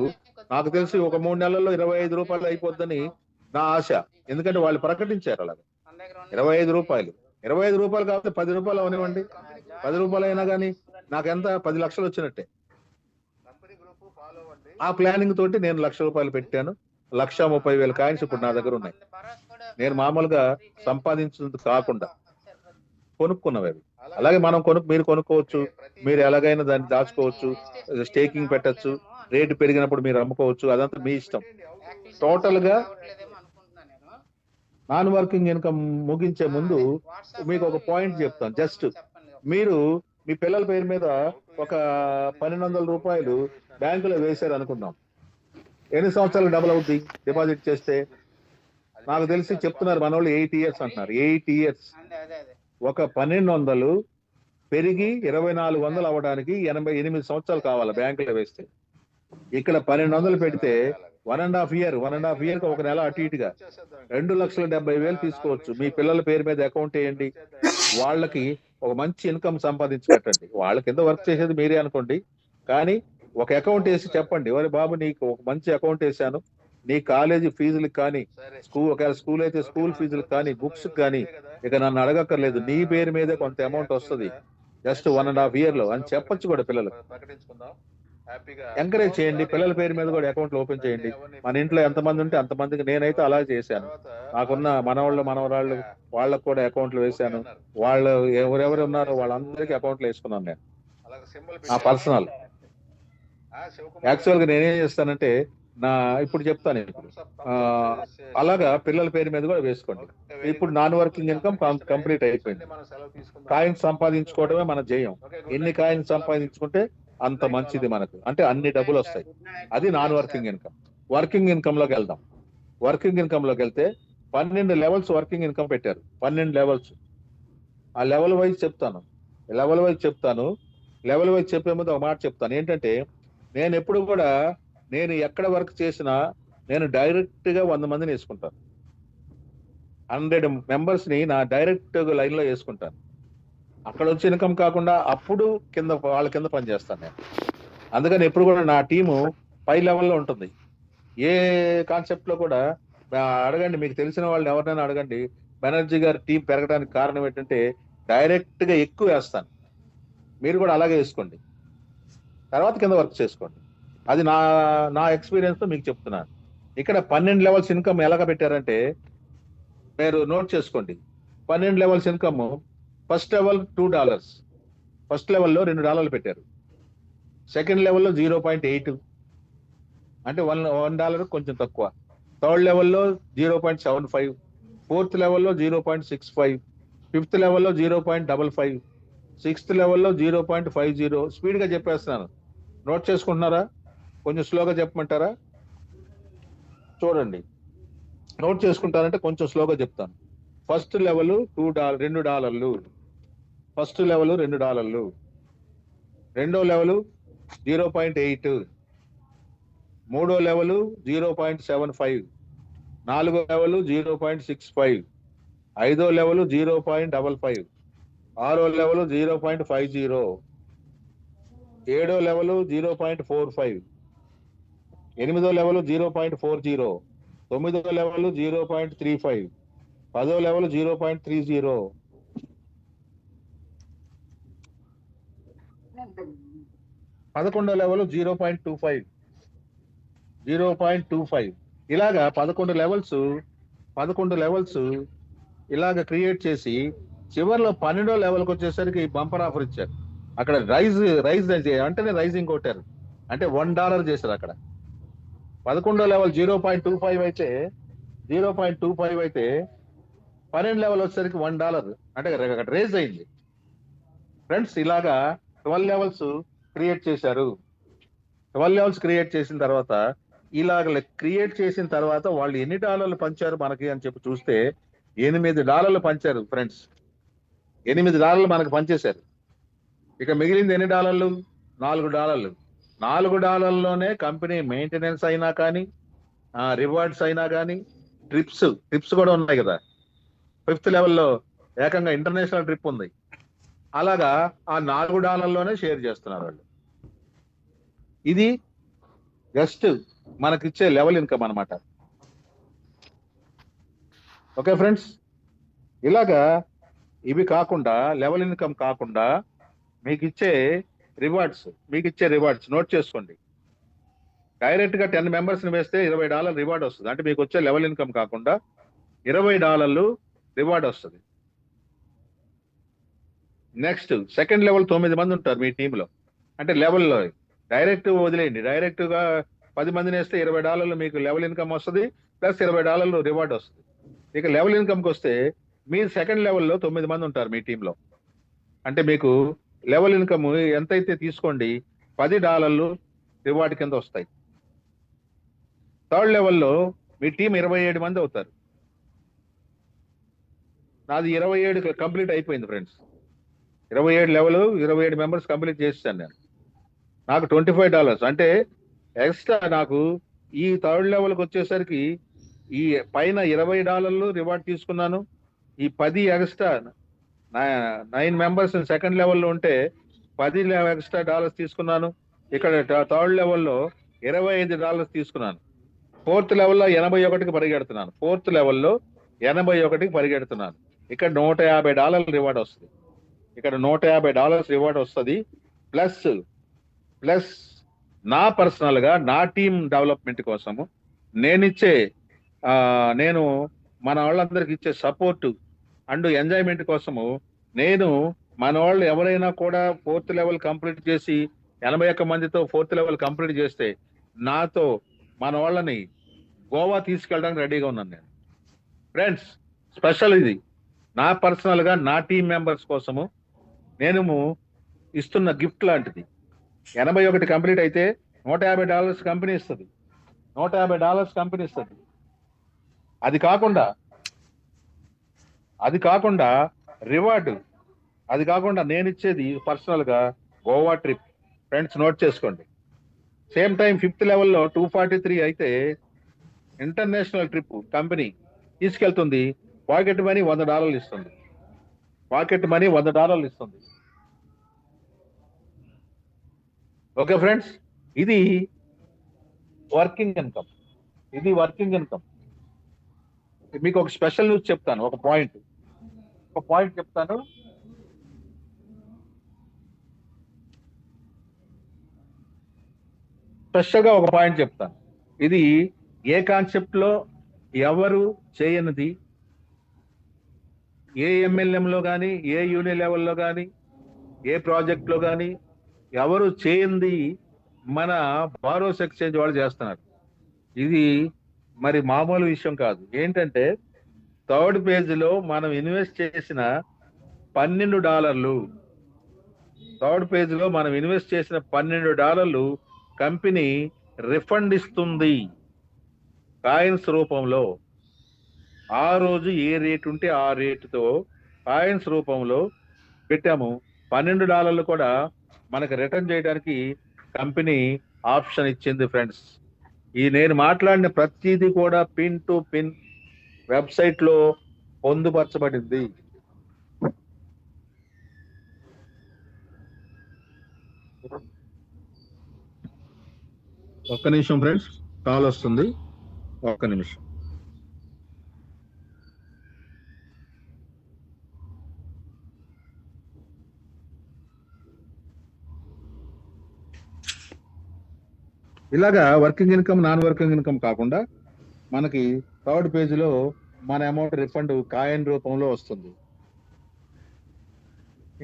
నాకు తెలిసి ఒక 3 నెలల్లో 25 రూపాయలు అయిపోద్దని నా ఆశ. ఎందుకంటే వాళ్ళు ప్రకటించారు అలాగా 25 రూపాయలు. 25 రూపాయలు కాకపోతే 10 రూపాయలు అవనివ్వండి, 10 రూపాయలు అయినా కానీ నాకు ఎంత 10 లక్షలు వచ్చినట్టే. ఆ ప్లానింగ్ తోటి నేను 1,00,000 రూపాయలు పెట్టాను. 1,30,000 కాయిన్స్ ఇప్పుడు నా దగ్గర ఉన్నాయి. నేను మామూలుగా సంపాదించినందుకు కాకుండా కొనుక్కున్నవి. అలాగే మీరు కొనుక్కోవచ్చు, మీరు ఎలాగైనా దాన్ని దాచుకోవచ్చు, స్టేకింగ్ పెట్టచ్చు, రేటు పెరిగినప్పుడు మీరు అమ్ముకోవచ్చు, అదంతా మీ ఇష్టం. టోటల్ గా నాన్ వర్కింగ్ ఇన్కమ్ ముగించే ముందు మీకు ఒక పాయింట్ చెప్తాను. జస్ట్ మీరు మీ పిల్లల పేరు మీద ఒక 1,200 రూపాయలు బ్యాంకులో వేశారు అనుకుందాం, ఎన్ని సంవత్సరాలు డబుల్ అవుద్ది డిపాజిట్ చేస్తే? నాకు తెలిసి చెప్తున్నారు మన వాళ్ళు 8 years అంటున్నారు. 8 years. ఒక 1,200 పెరిగి 2,400 అవ్వడానికి 88 సంవత్సరాలు కావాలి బ్యాంకులో వేస్తే. ఇక్కడ 1,200 పెడితే 1.5 year కి ఒక నెల అటు ఇటుగా 2,70,000 తీసుకోవచ్చు. మీ పిల్లల పేరు మీద అకౌంట్ వేయండి, వాళ్ళకి ఒక మంచి ఇన్కమ్ సంపాదించి పెట్టండి. వాళ్ళ కింద వర్క్ చేసేది మీరే అనుకోండి, కానీ ఒక అకౌంట్ వేసి చెప్పండి, ఎవరి బాబు నీకు ఒక మంచి అకౌంట్ వేసాను, నీ కాలేజీ ఫీజులకు కానీ, ఒకవేళ స్కూల్ అయితే స్కూల్ ఫీజులకు కానీ, బుక్స్ కానీ ఇక నన్ను అడగక్కర్లేదు, నీ పేరు మీదే కొంత అమౌంట్ వస్తుంది జస్ట్ 1.5 year లో అని చెప్పొచ్చు కూడా పిల్లలకు. ఎంకరేజ్ చేయండి, పిల్లల పేరు మీద కూడా అకౌంట్లు ఓపెన్ చేయండి. మన ఇంట్లో ఎంతమంది ఉంటే అంతమందికి. నేనైతే అలా చేశాను. నాకున్న మనవరాళ్ళు వాళ్ళకు కూడా అకౌంట్లు వేశాను. వాళ్ళు ఎవరెవరు ఉన్నారో వాళ్ళందరికీ అకౌంట్లు వేసుకున్నాను నేను, నా పర్సనల్. యాక్చువల్ గా నేనేం చేస్తానంటే ఇప్పుడు చెప్తాను, అలాగా పిల్లల పేరు మీద కూడా వేసుకోండి. ఇప్పుడు నాన్ వర్కింగ్ ఇన్కమ్ కంప్లీట్ అయిపోయింది. కాయిన్స్ సంపాదించుకోవడమే మన జయం. ఎన్ని కాయిన్స్ సంపాదించుకుంటే అంత మంచిది మనకు, అంటే అన్ని డబ్బులు వస్తాయి. అది non working income. Working income లోకి వెళ్దాం. వర్కింగ్ ఇన్కమ్ లోకి వెళ్తే 12 levels వర్కింగ్ ఇన్కమ్ పెట్టారు. 12 levels. ఆ లెవెల్ వైజ్ చెప్తాను. లెవెల్ వైజ్ చెప్పే ముందు ఒక మాట చెప్తాను ఏంటంటే, నేను ఎప్పుడు కూడా నేను ఎక్కడ వర్క్ చేసినా నేను డైరెక్ట్ గా 100 మందిని వేసుకుంటాను. 100 members ని నా డైరెక్ట్ లైన్ లో వేసుకుంటాను. అక్కడ వచ్చే ఇన్కమ్ కాకుండా అప్పుడు వాళ్ళ కింద పనిచేస్తాను నేను. అందుకని ఎప్పుడు కూడా నా టీము పై లెవెల్లో ఉంటుంది. ఏ కాన్సెప్ట్ లో కూడా అడగండి, మీకు తెలిసిన వాళ్ళని ఎవరినైనా అడగండి. బెనర్జీ గారి టీం పెరగడానికి కారణం ఏంటంటే డైరెక్ట్ గా ఎక్కువ వేస్తాను, మీరు కూడా అలాగే వేసుకోండి, తర్వాత కింద వర్క్ చేసుకోండి. అది నా నా ఎక్స్పీరియన్స్ తో మీకు చెప్తున్నాను. ఇక్కడ 12 లెవెల్స్ ఇన్కమ్ ఎలాగ పెట్టారంటే మీరు నోట్ చేసుకోండి. 12 levels income, first level $2, first లెవెల్లో $2 పెట్టారు. సెకండ్ లెవెల్లో 0.8 అంటే $1 కొంచెం తక్కువ. థర్డ్ లెవెల్లో 0.75, ఫోర్త్ లెవెల్లో 0.65, ఫిఫ్త్ లెవెల్లో 0.55, సిక్స్త్ లెవెల్లో 0.50. స్పీడ్ గా చెప్పేస్తున్నాను, నోట్ చేసుకుంటున్నారా? కొంచెం స్లోగా చెప్పమంటారా? చూడండి, నోట్ చేసుకుంటారంటే కొంచెం స్లోగా చెప్తాను. First level $2, first level $2. రెండో లెవెల్ 0.8, మూడో లెవెల్ 0.75, నాలుగో లెవెల్ 0.65, ఐదో లెవెల్ 0.55, ఆరో లెవెల్ 0.50, ఏడో లెవెల్ 0.45, ఎనిమిదో లెవెల్ 0.40, తొమ్మిదో లెవెల్ 0.35, పదో లెవెల్ 0.30, 11వ లెవెల్ 0.25. ఇలాగా 11 లెవెల్స్ ఇలాగ క్రియేట్ చేసి చివరిలో 12వ లెవెల్కి వచ్చేసరికి బంపర్ ఆఫర్ ఇచ్చారు. అక్కడ రైజ్ అంటేనే రైజింగ్ కొట్టారు, అంటే $1 చేశారు అక్కడ. 11వ లెవెల్ 0.25 అయితే 12 లెవెల్ వచ్చేసరికి $1, అంటే అక్కడ రేజ్ అయింది. ఫ్రెండ్స్, ఇలాగా 12 లెవెల్స్ క్రియేట్ చేశారు. 12 లెవెల్స్ క్రియేట్ చేసిన తర్వాత వాళ్ళు ఎన్ని డాలర్లు పంచారు మనకి అని చెప్పి చూస్తే $8 పంచారు ఫ్రెండ్స్. $8 మనకు పంచేశారు. ఇక మిగిలింది ఎన్ని డాలర్లు? $4. $4లోనే కంపెనీ మెయింటెనెన్స్ అయినా కానీ, రివార్డ్స్ అయినా కానీ, ట్రిప్స్ కూడా ఉన్నాయి కదా. 5th లెవెల్లో ఏకంగా ఇంటర్నేషనల్ ట్రిప్ ఉంది. అలాగా ఆ $4లోనే షేర్ చేస్తున్నారు వాళ్ళు. ఇది జస్ట్ మనకిచ్చే లెవెల్ ఇన్కమ్ అన్నమాట. ఓకే ఫ్రెండ్స్, ఇలాగా ఇవి కాకుండా, లెవెల్ ఇన్కమ్ కాకుండా మీకు ఇచ్చే రివార్డ్స్ నోట్ చేసుకోండి. డైరెక్ట్ గా 10 మెంబర్స్ ని వేస్తే $20 రివార్డ్ వస్తుంది. అంటే మీకు వచ్చే లెవెల్ ఇన్కమ్ కాకుండా $20 రివార్డ్ వస్తుంది. నెక్స్ట్ సెకండ్ లెవెల్ 9 మంది ఉంటారు మీ టీంలో. అంటే లెవెల్లో డైరెక్ట్ వదిలేయండి, డైరెక్ట్ గా 10 మందిని వేస్తే $20 మీకు లెవెల్ ఇన్కమ్ వస్తుంది, ప్లస్ $20 రివార్డ్ వస్తుంది. ఇక లెవెల్ ఇన్కమ్కి వస్తే మీరు సెకండ్ లెవెల్లో 9 మంది ఉంటారు మీ టీంలో. అంటే మీకు లెవెల్ ఇన్కమ్ ఎంతైతే తీసుకోండి $10 రివార్డ్ కింద వస్తాయి. థర్డ్ లెవెల్లో మీ టీం 27 మంది అవుతారు. నాది 27 కంప్లీట్ అయిపోయింది ఫ్రెండ్స్. 27 లెవెల్ 27 మెంబర్స్ కంప్లీట్ చేస్తాను నేను. నాకు $25 అంటే ఎక్స్ట్రా. నాకు ఈ థర్డ్ లెవెల్కి వచ్చేసరికి ఈ పైన $20 రివార్డ్ తీసుకున్నాను. ఈ 10 ఎక్స్ట్రా 9 మెంబర్స్ సెకండ్ లెవెల్లో ఉంటే $10 ఎక్స్ట్రా తీసుకున్నాను. ఇక్కడ థర్డ్ లెవెల్లో $25 తీసుకున్నాను. ఫోర్త్ లెవెల్లో 81కి పరిగెడుతున్నాను. ఇక్కడ $150 రివార్డ్ వస్తుంది. ఇక్కడ $150 రివార్డ్ వస్తుంది. ప్లస్ నా పర్సనల్ గా నా టీం డెవలప్మెంట్ కోసము నేను మన వాళ్ళందరికి ఇచ్చే సపోర్ట్ అండ్ ఎంజాయ్మెంట్ కోసము నేను మన వాళ్ళు ఎవరైనా కూడా 4th లెవెల్ కంప్లీట్ చేసి 81 మందితో 4th లెవెల్ కంప్లీట్ చేస్తే నాతో మన వాళ్ళని గోవా తీసుకెళ్ళడానికి రెడీగా ఉన్నాను నేను. ఫ్రెండ్స్, స్పెషల్ ఇది నా పర్సనల్ గా నా టీం మెంబర్స్ కోసము నేను ఇస్తున్న గిఫ్ట్ లాంటిది. 81 కంప్లీట్ అయితే $150 కంపెనీ ఇస్తుంది. అది కాకుండా రివార్డు, అది కాకుండా నేను ఇచ్చేది పర్సనల్ గా గోవా ట్రిప్. ఫ్రెండ్స్, నోట్ చేసుకోండి. సేమ్ టైం 5th లెవెల్లో 243 అయితే ఇంటర్నేషనల్ ట్రిప్ కంపెనీ తీసుకెళ్తుంది. పాకెట్ మనీ $100 ఇస్తుంది. ఓకే ఫ్రెండ్స్, ఇది వర్కింగ్ ఇన్కమ్. ఇది వర్కింగ్ ఇన్కమ్. మీకు ఒక స్పెషల్ న్యూస్ చెప్తాను, ఒక పాయింట్ చెప్తాను. స్పెషల్గా ఒక పాయింట్ చెప్తాను. ఇది ఏ కాన్సెప్ట్ లో ఎవరు చేయనిది, ఏ ఎంఎల్ఎంలో కానీ, ఏ యూనియన్ లెవెల్లో కానీ, ఏ ప్రాజెక్ట్ లో కానీ ఎవరు చేయంది మన బారోస్ ఎక్స్చేంజ్ వాళ్ళు చేస్తున్నారు. ఇది మరి మామూలు విషయం కాదు. ఏంటంటే థర్డ్ పేజ్ లో మనం ఇన్వెస్ట్ చేసిన $12, థర్డ్ పేజ్ లో మనం ఇన్వెస్ట్ చేసిన $12 కంపెనీ రిఫండ్ ఇస్తుంది కాయిన్స్ రూపంలో. ఆ రోజు ఏ రేట్ ఉంటే ఆ రేటుతో కాయిన్స్ రూపంలో పెట్టాము. $12 కూడా మనకు రిటర్న్ చేయడానికి కంపెనీ ఆప్షన్ ఇచ్చింది ఫ్రెండ్స్. ఈ నేను మాట్లాడిన ప్రతిదీ కూడా పిన్ టు పిన్ వెబ్సైట్ లో పొందుపరచబడింది. ఒక్క నిమిషం ఫ్రెండ్స్, కాల్ వస్తుంది, ఒక్క నిమిషం. ఇలాగా working income, non working income కాకుండా మనకి థర్డ్ పేజీలో మన అమౌంట్ రిఫండ్ కాయిన్ రూపంలో వస్తుంది.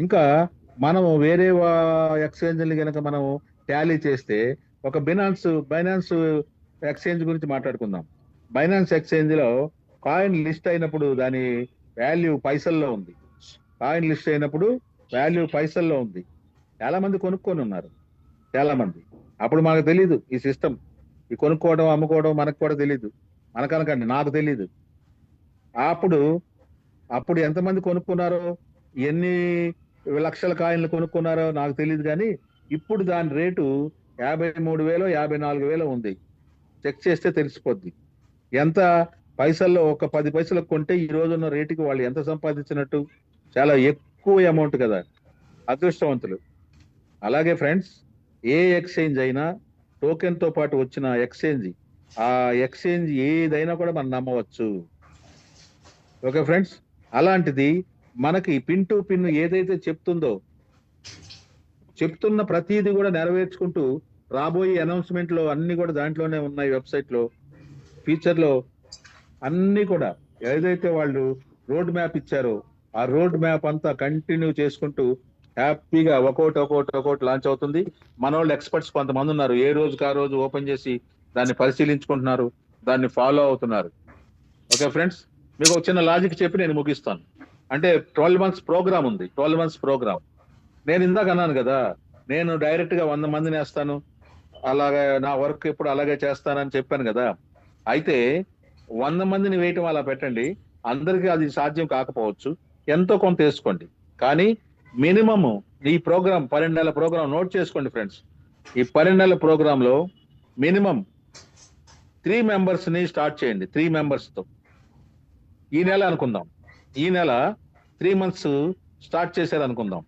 ఇంకా మనం వేరే ఎక్స్చేంజ్ని కనుక మనం టాలీ చేస్తే, ఒక బైనాన్స్ ఎక్స్చేంజ్ గురించి మాట్లాడుకుందాం. బైనాన్స్ ఎక్స్చేంజ్ లో కాయిన్ లిస్ట్ అయినప్పుడు దాని వాల్యూ పైసల్లో ఉంది. కాయిన్ లిస్ట్ అయినప్పుడు వాల్యూ పైసల్లో ఉంది. చాలా మంది కొనుక్కొని ఉన్నారు, చాలా మంది. అప్పుడు మనకు తెలీదు ఈ సిస్టమ్, ఈ కొనుక్కోవడం అమ్ముకోవడం మనకు కూడా తెలీదు, మనకనకండి నాకు తెలీదు. అప్పుడు ఎంతమంది కొనుక్కున్నారో, ఎన్ని లక్షల కాయిన్లు కొనుక్కున్నారో నాకు తెలియదు. కానీ ఇప్పుడు దాని రేటు 53,000 54,000 ఉంది. చెక్ చేస్తే తెలిసిపోద్ది ఎంత పైసల్లో. ఒక 10 పైసలకు కొంటే ఈ రోజున్న రేటుకి వాళ్ళు ఎంత సంపాదించినట్టు. చాలా ఎక్కువ అమౌంట్ కదా, అదృష్టవంతులు. అలాగే ఫ్రెండ్స్, ఏ ఎక్స్చేంజ్ అయినా టోకెన్ తో పాటు వచ్చిన ఎక్స్చేంజ్, ఆ ఎక్స్చేంజ్ ఏదైనా కూడా మనం నమ్మవచ్చు. ఓకే ఫ్రెండ్స్, అలాంటిది మనకి పిన్ టు పిన్ ఏదైతే చెప్తున్న ప్రతిదీ కూడా నెరవేర్చుకుంటూ రాబోయే అనౌన్స్మెంట్ లో అన్ని కూడా దాంట్లోనే ఉన్నాయి. వెబ్సైట్ లో ఫీచర్ లో అన్ని కూడా ఏదైతే వాళ్ళు రోడ్ మ్యాప్ ఇచ్చారో ఆ రోడ్ మ్యాప్ అంతా కంటిన్యూ చేసుకుంటూ హ్యాపీగా ఒక్కోటి లాంచ్ అవుతుంది. మన వాళ్ళు ఎక్స్పర్ట్స్ కొంతమంది ఉన్నారు, ఏ రోజుకి ఆ రోజు ఓపెన్ చేసి దాన్ని పరిశీలించుకుంటున్నారు, దాన్ని ఫాలో అవుతున్నారు. ఓకే ఫ్రెండ్స్, మీకు ఒక చిన్న లాజిక్ చెప్పి నేను ముగిస్తాను. అంటే 12 months ప్రోగ్రామ్ ఉంది. 12 months ప్రోగ్రామ్ నేను ఇందాక అన్నాను కదా, నేను డైరెక్ట్ గా 100 మందిని వేస్తాను, అలాగే నా వర్క్ ఎప్పుడు అలాగే చేస్తానని చెప్పాను కదా. అయితే 100 మందిని వేయటం అలా పెట్టండి, అందరికీ అది సాధ్యం కాకపోవచ్చు, ఎంతో కొంత వేసుకోండి. కానీ మినిమమ్ ఈ ప్రోగ్రామ్ 12 నెలల ప్రోగ్రామ్ నోట్ చేసుకోండి ఫ్రెండ్స్. ఈ 12 నెలల ప్రోగ్రామ్ లో మినిమం 3 members ని స్టార్ట్ చేయండి. 3 members తో ఈ నెల అనుకుందాం, ఈ నెల 3 months స్టార్ట్ చేశారు అనుకుందాం.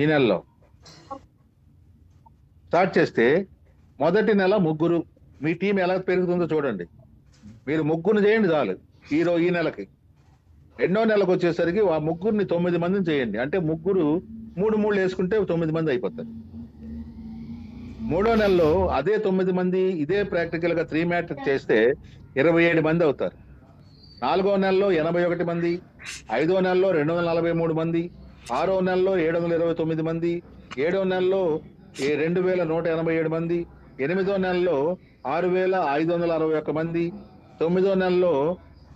ఈ నెలలో స్టార్ట్ చేస్తే మొదటి నెల 3, మీ టీం ఎలా పెరుగుతుందో చూడండి. మీరు 3 చేయండి చాలు ఈ నెలకి. రెండో నెలకు వచ్చేసరికి ఆ 3ని 9 మందిని చేయండి. అంటే 3 వేసుకుంటే 9 మంది అయిపోతారు. మూడో నెలలో అదే 9 మంది ఇదే ప్రాక్టికల్ గా 3 మ్యాట్రిక్ చేస్తే 27 మంది అవుతారు. 4వ నెలలో 81 మంది, 5వ నెలలో 243 మంది, 6వ నెలలో 729 మంది, 7వ నెలలో 2,187 మంది, 8వ నెలలో 6,561 మంది, 9వ నెలలో 19,683 మంది, 10వ నెలలో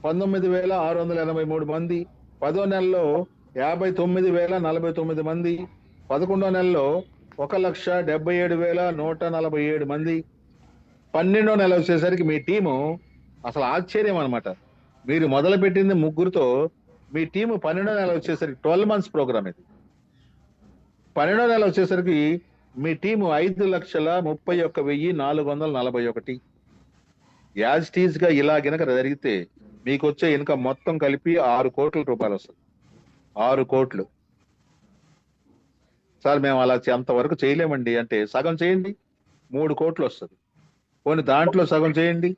59,049 మంది, 11వ నెలలో 1,77,147 మంది, 12వ నెల వచ్చేసరికి మీ టీము అసలు ఆశ్చర్యం అనమాట. మీరు మొదలు పెట్టింది 3తో, మీ టీము 12వ నెల వచ్చేసరికి 12 months ప్రోగ్రామ్ ఇది. 12వ నెల వచ్చేసరికి మీ టీము 5,31,441. యాజ్ టీజ్ గా ఇలా గినక జరిగితే మీకు వచ్చే ఇన్కమ్ మొత్తం కలిపి 6 కోట్ల రూపాయలు వస్తుంది. 6 కోట్లు. సార్ మేము అలా అంతవరకు చేయలేమండి అంటే సగం చేయండి, 3 కోట్లు వస్తుంది. పోనీ దాంట్లో సగం చేయండి,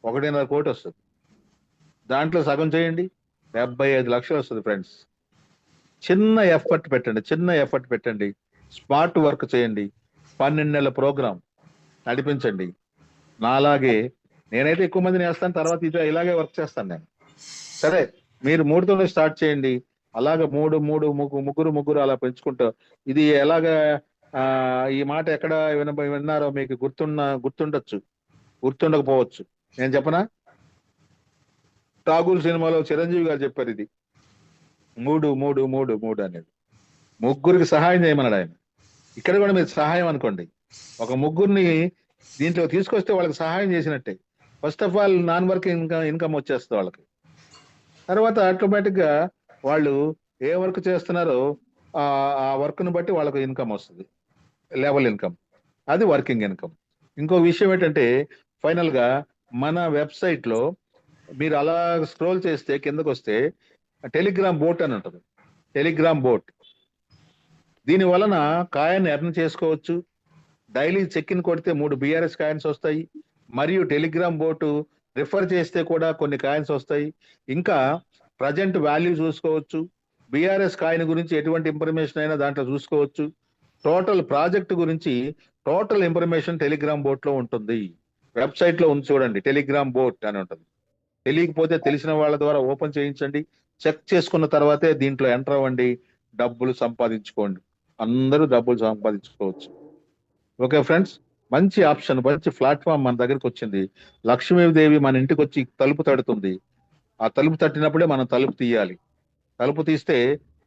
1.5 కోటి వస్తుంది. దాంట్లో సగం చేయండి, 75 లక్షలు వస్తుంది ఫ్రెండ్స్. చిన్న ఎఫర్ట్ పెట్టండి, స్మార్ట్ వర్క్ చేయండి, 12 నెలల ప్రోగ్రామ్ నడిపించండి. నాలాగే నేనైతే ఎక్కువ మందిని వేస్తాను, తర్వాత ఇలాగే వర్క్ చేస్తాను నేను. సరే, మీరు 3తోనే స్టార్ట్ చేయండి, అలాగ ముగ్గురు అలా పెంచుకుంటా. ఇది ఎలాగా ఈ మాట ఎక్కడ విన్నారో మీకు గుర్తుండొచ్చు, గుర్తుండకపోవచ్చు. నేను చెప్పనా? ఠాగూర్ సినిమాలో చిరంజీవి గారు చెప్పారు, ఇది 3 అనేది. ముగ్గురికి సహాయం చేయమన్నాడు ఆయన. ఇక్కడ కూడా మీరు సహాయం అనుకోండి, ఒక ముగ్గురిని దీంట్లో తీసుకొస్తే వాళ్ళకి సహాయం చేసినట్టే. First of all non working income వచ్చేస్తుంది వాళ్ళకి. తర్వాత ఆటోమేటిక్ గా వాళ్ళు ఏ వర్క్ చేస్తున్నారో ఆ వర్క్ ను బట్టి వాళ్ళకి ఇన్కమ్ వస్తుంది, లెవెల్ ఇన్కమ్. అది వర్కింగ్ ఇన్కమ్. ఇంకో విషయం ఏంటంటే, ఫైనల్ గా మన వెబ్సైట్ లో మీరు అలా స్క్రోల్ చేస్తే కిందకు వస్తే టెలిగ్రామ్ బోట్ అని ఉంటుంది. టెలిగ్రామ్ బోట్, దీని వలన కాయిన్ ఎర్న్ చేసుకోవచ్చు. డైలీ చెక్ ఇన్ కొడితే 3 బిఆర్ఎస్ కాయిన్స్ వస్తాయి, మరియు టెలిగ్రామ్ బోటు రిఫర్ చేస్తే కూడా కొన్ని కాయిన్స్ వస్తాయి. ఇంకా ప్రజెంట్ వాల్యూ చూసుకోవచ్చు, బిఆర్ఎస్ కాయిన్ గురించి ఎటువంటి ఇన్ఫర్మేషన్ అయినా దాంట్లో చూసుకోవచ్చు. టోటల్ ప్రాజెక్ట్ గురించి టోటల్ ఇన్ఫర్మేషన్ టెలిగ్రామ్ బోట్ లో ఉంటుంది. వెబ్సైట్ లో ఉంది చూడండి, టెలిగ్రామ్ బోట్ అని ఉంటుంది. తెలియకపోతే తెలిసిన వాళ్ళ ద్వారా ఓపెన్ చేయించండి, చెక్ చేసుకున్న తర్వాతే దీంట్లో ఎంటర్ అవ్వండి, డబ్బులు సంపాదించుకోండి. అందరూ డబ్బులు సంపాదించుకోవచ్చు. ఓకే ఫ్రెండ్స్, మంచి ఆప్షన్, మంచి ప్లాట్ఫామ్ మన దగ్గరికి వచ్చింది. లక్ష్మీదేవి మన ఇంటికి వచ్చి తలుపు తడుతుంది. ఆ తలుపు తట్టినప్పుడే మనం తలుపు తీయాలి. తలుపు తీస్తే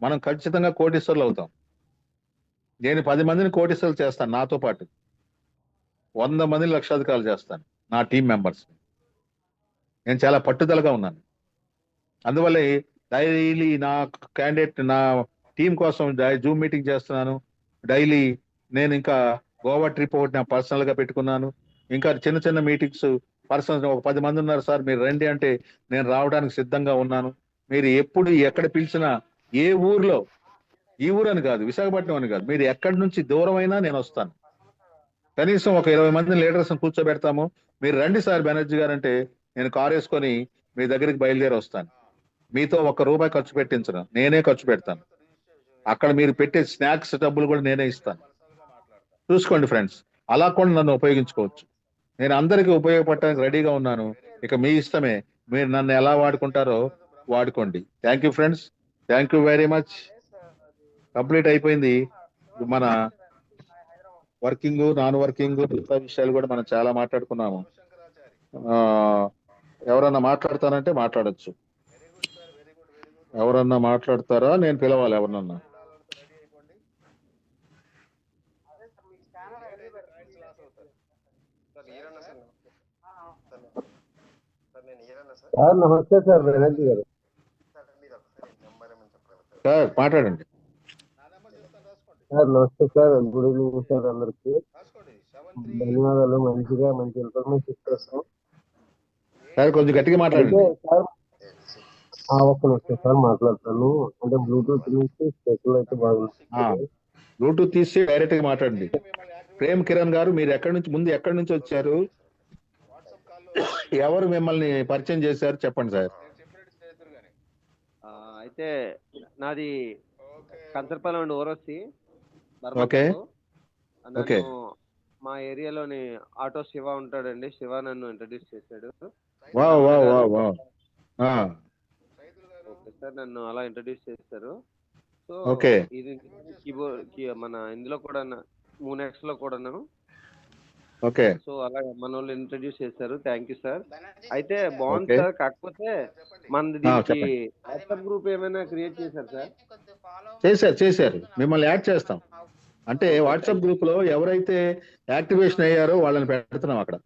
మనం ఖచ్చితంగా కోటీశ్వరులు అవుతాం. నేను 10 మందిని కోటీశ్వరులు చేస్తాను, నాతో పాటు 100 మందిని లక్షాధికారులు చేస్తాను, నా టీం మెంబర్స్. నేను చాలా పట్టుదలగా ఉన్నాను. అందువల్ల డైలీ నా క్యాండిడేట్, నా టీం కోసం జూమ్ మీటింగ్ చేస్తున్నాను డైలీ. నేను ఇంకా గోవా ట్రిప్ ఒకటి నా పర్సనల్ గా పెట్టుకున్నాను. ఇంకా చిన్న చిన్న మీటింగ్స్ పర్సనల్, ఒక 10 మంది ఉన్నారు సార్ మీరు రండి అంటే నేను రావడానికి సిద్ధంగా ఉన్నాను. మీరు ఎప్పుడు ఎక్కడ పిలిచినా, ఏ ఊర్లో, ఈ ఊరు అని కాదు, విశాఖపట్నం అని కాదు, మీరు ఎక్కడి నుంచి దూరమైనా నేను వస్తాను. కనీసం ఒక 20 మంది లీడర్స్ కూర్చోబెడతాము. మీరు రండి సార్ బెనర్జీ గారు అంటే నేను కారు వేసుకొని మీ దగ్గరికి బయలుదేరి వస్తాను. మీతో ₹1 ఖర్చు పెట్టించను, నేనే ఖర్చు పెడతాను. అక్కడ మీరు పెట్టే స్నాక్స్ డబ్బులు కూడా నేనే ఇస్తాను. చూసుకోండి ఫ్రెండ్స్, అలా కూడా నన్ను ఉపయోగించుకోవచ్చు. నేను అందరికీ ఉపయోగపడటానికి రెడీగా ఉన్నాను. ఇక మీ ఇష్టమే, మీరు నన్ను ఎలా వాడుకుంటారో వాడుకోండి. Thank you friends, thank you very much. Complete అయిపోయింది మన వర్కింగ్, నాన్ వర్కింగ్, మిగతా విషయాలు కూడా మనం చాలా మాట్లాడుకున్నాము. ఎవరన్నా మాట్లాడతానంటే మాట్లాడచ్చు. ఎవరన్నా మాట్లాడతారా? నేను పిలవాలి ఎవరన్నా? సార్ నమస్తే సార్, బెనర్జీ గారు. సార్ మాట్లాడండి. సార్ నమస్తే సార్, గుడ్ ఈవినింగ్ సార్ అందరికి. ధన్యవాదాలు, మంచి ఇన్ఫర్మేషన్ ఇస్తారు సార్. కొంచెం గట్టిగా మాట్లాడండి సార్. ఒక్క నిమిషం సార్ మాట్లాడతాను. అంటే బ్లూటూత్ నుంచి స్పెషల్ అయితే బాగుంది. బ్లూటూత్ తీసి డైరెక్ట్ గా మాట్లాడండి. ప్రేమ్ కిరణ్ గారు, మీరు ఎక్కడి నుంచి వచ్చారు? ఎవరు మిమ్మల్ని పరిచయం చేశారు చెప్పండి సార్. అయితే నాది కంచరపాలెం అండి, ఓరొస్సి. Okay okay. మా ఏరియాలోని ఆటో శివ ఉంటాడండి, శివ నన్ను ఇంట్రడ్యూస్ చేశాడు. Wow wow wow wow. Okay sir, నన్ను అలా ఇంట్రడ్యూస్ చేశారు. So okay. ఇది కీబోర్డ్ మన ఇందులో కూడా మూనెక్స్ లో కూడాను. ఓకే. సో అలా మన వాళ్ళు ఇంట్రడ్యూస్ చేశారు. Thank you sir. అయితే బాగుంది సార్, కాకపోతే మన దీనికి వాట్సాప్ గ్రూప్ ఏమైనా క్రియేట్ చేశారు సార్? చేశారు. మిమ్మల్ని యాడ్ చేస్తాం. అంటే వాట్సాప్ గ్రూప్ లో ఎవరైతే యాక్టివేషన్ అయ్యారో వాళ్ళని పెడుతున్నాం అక్కడ.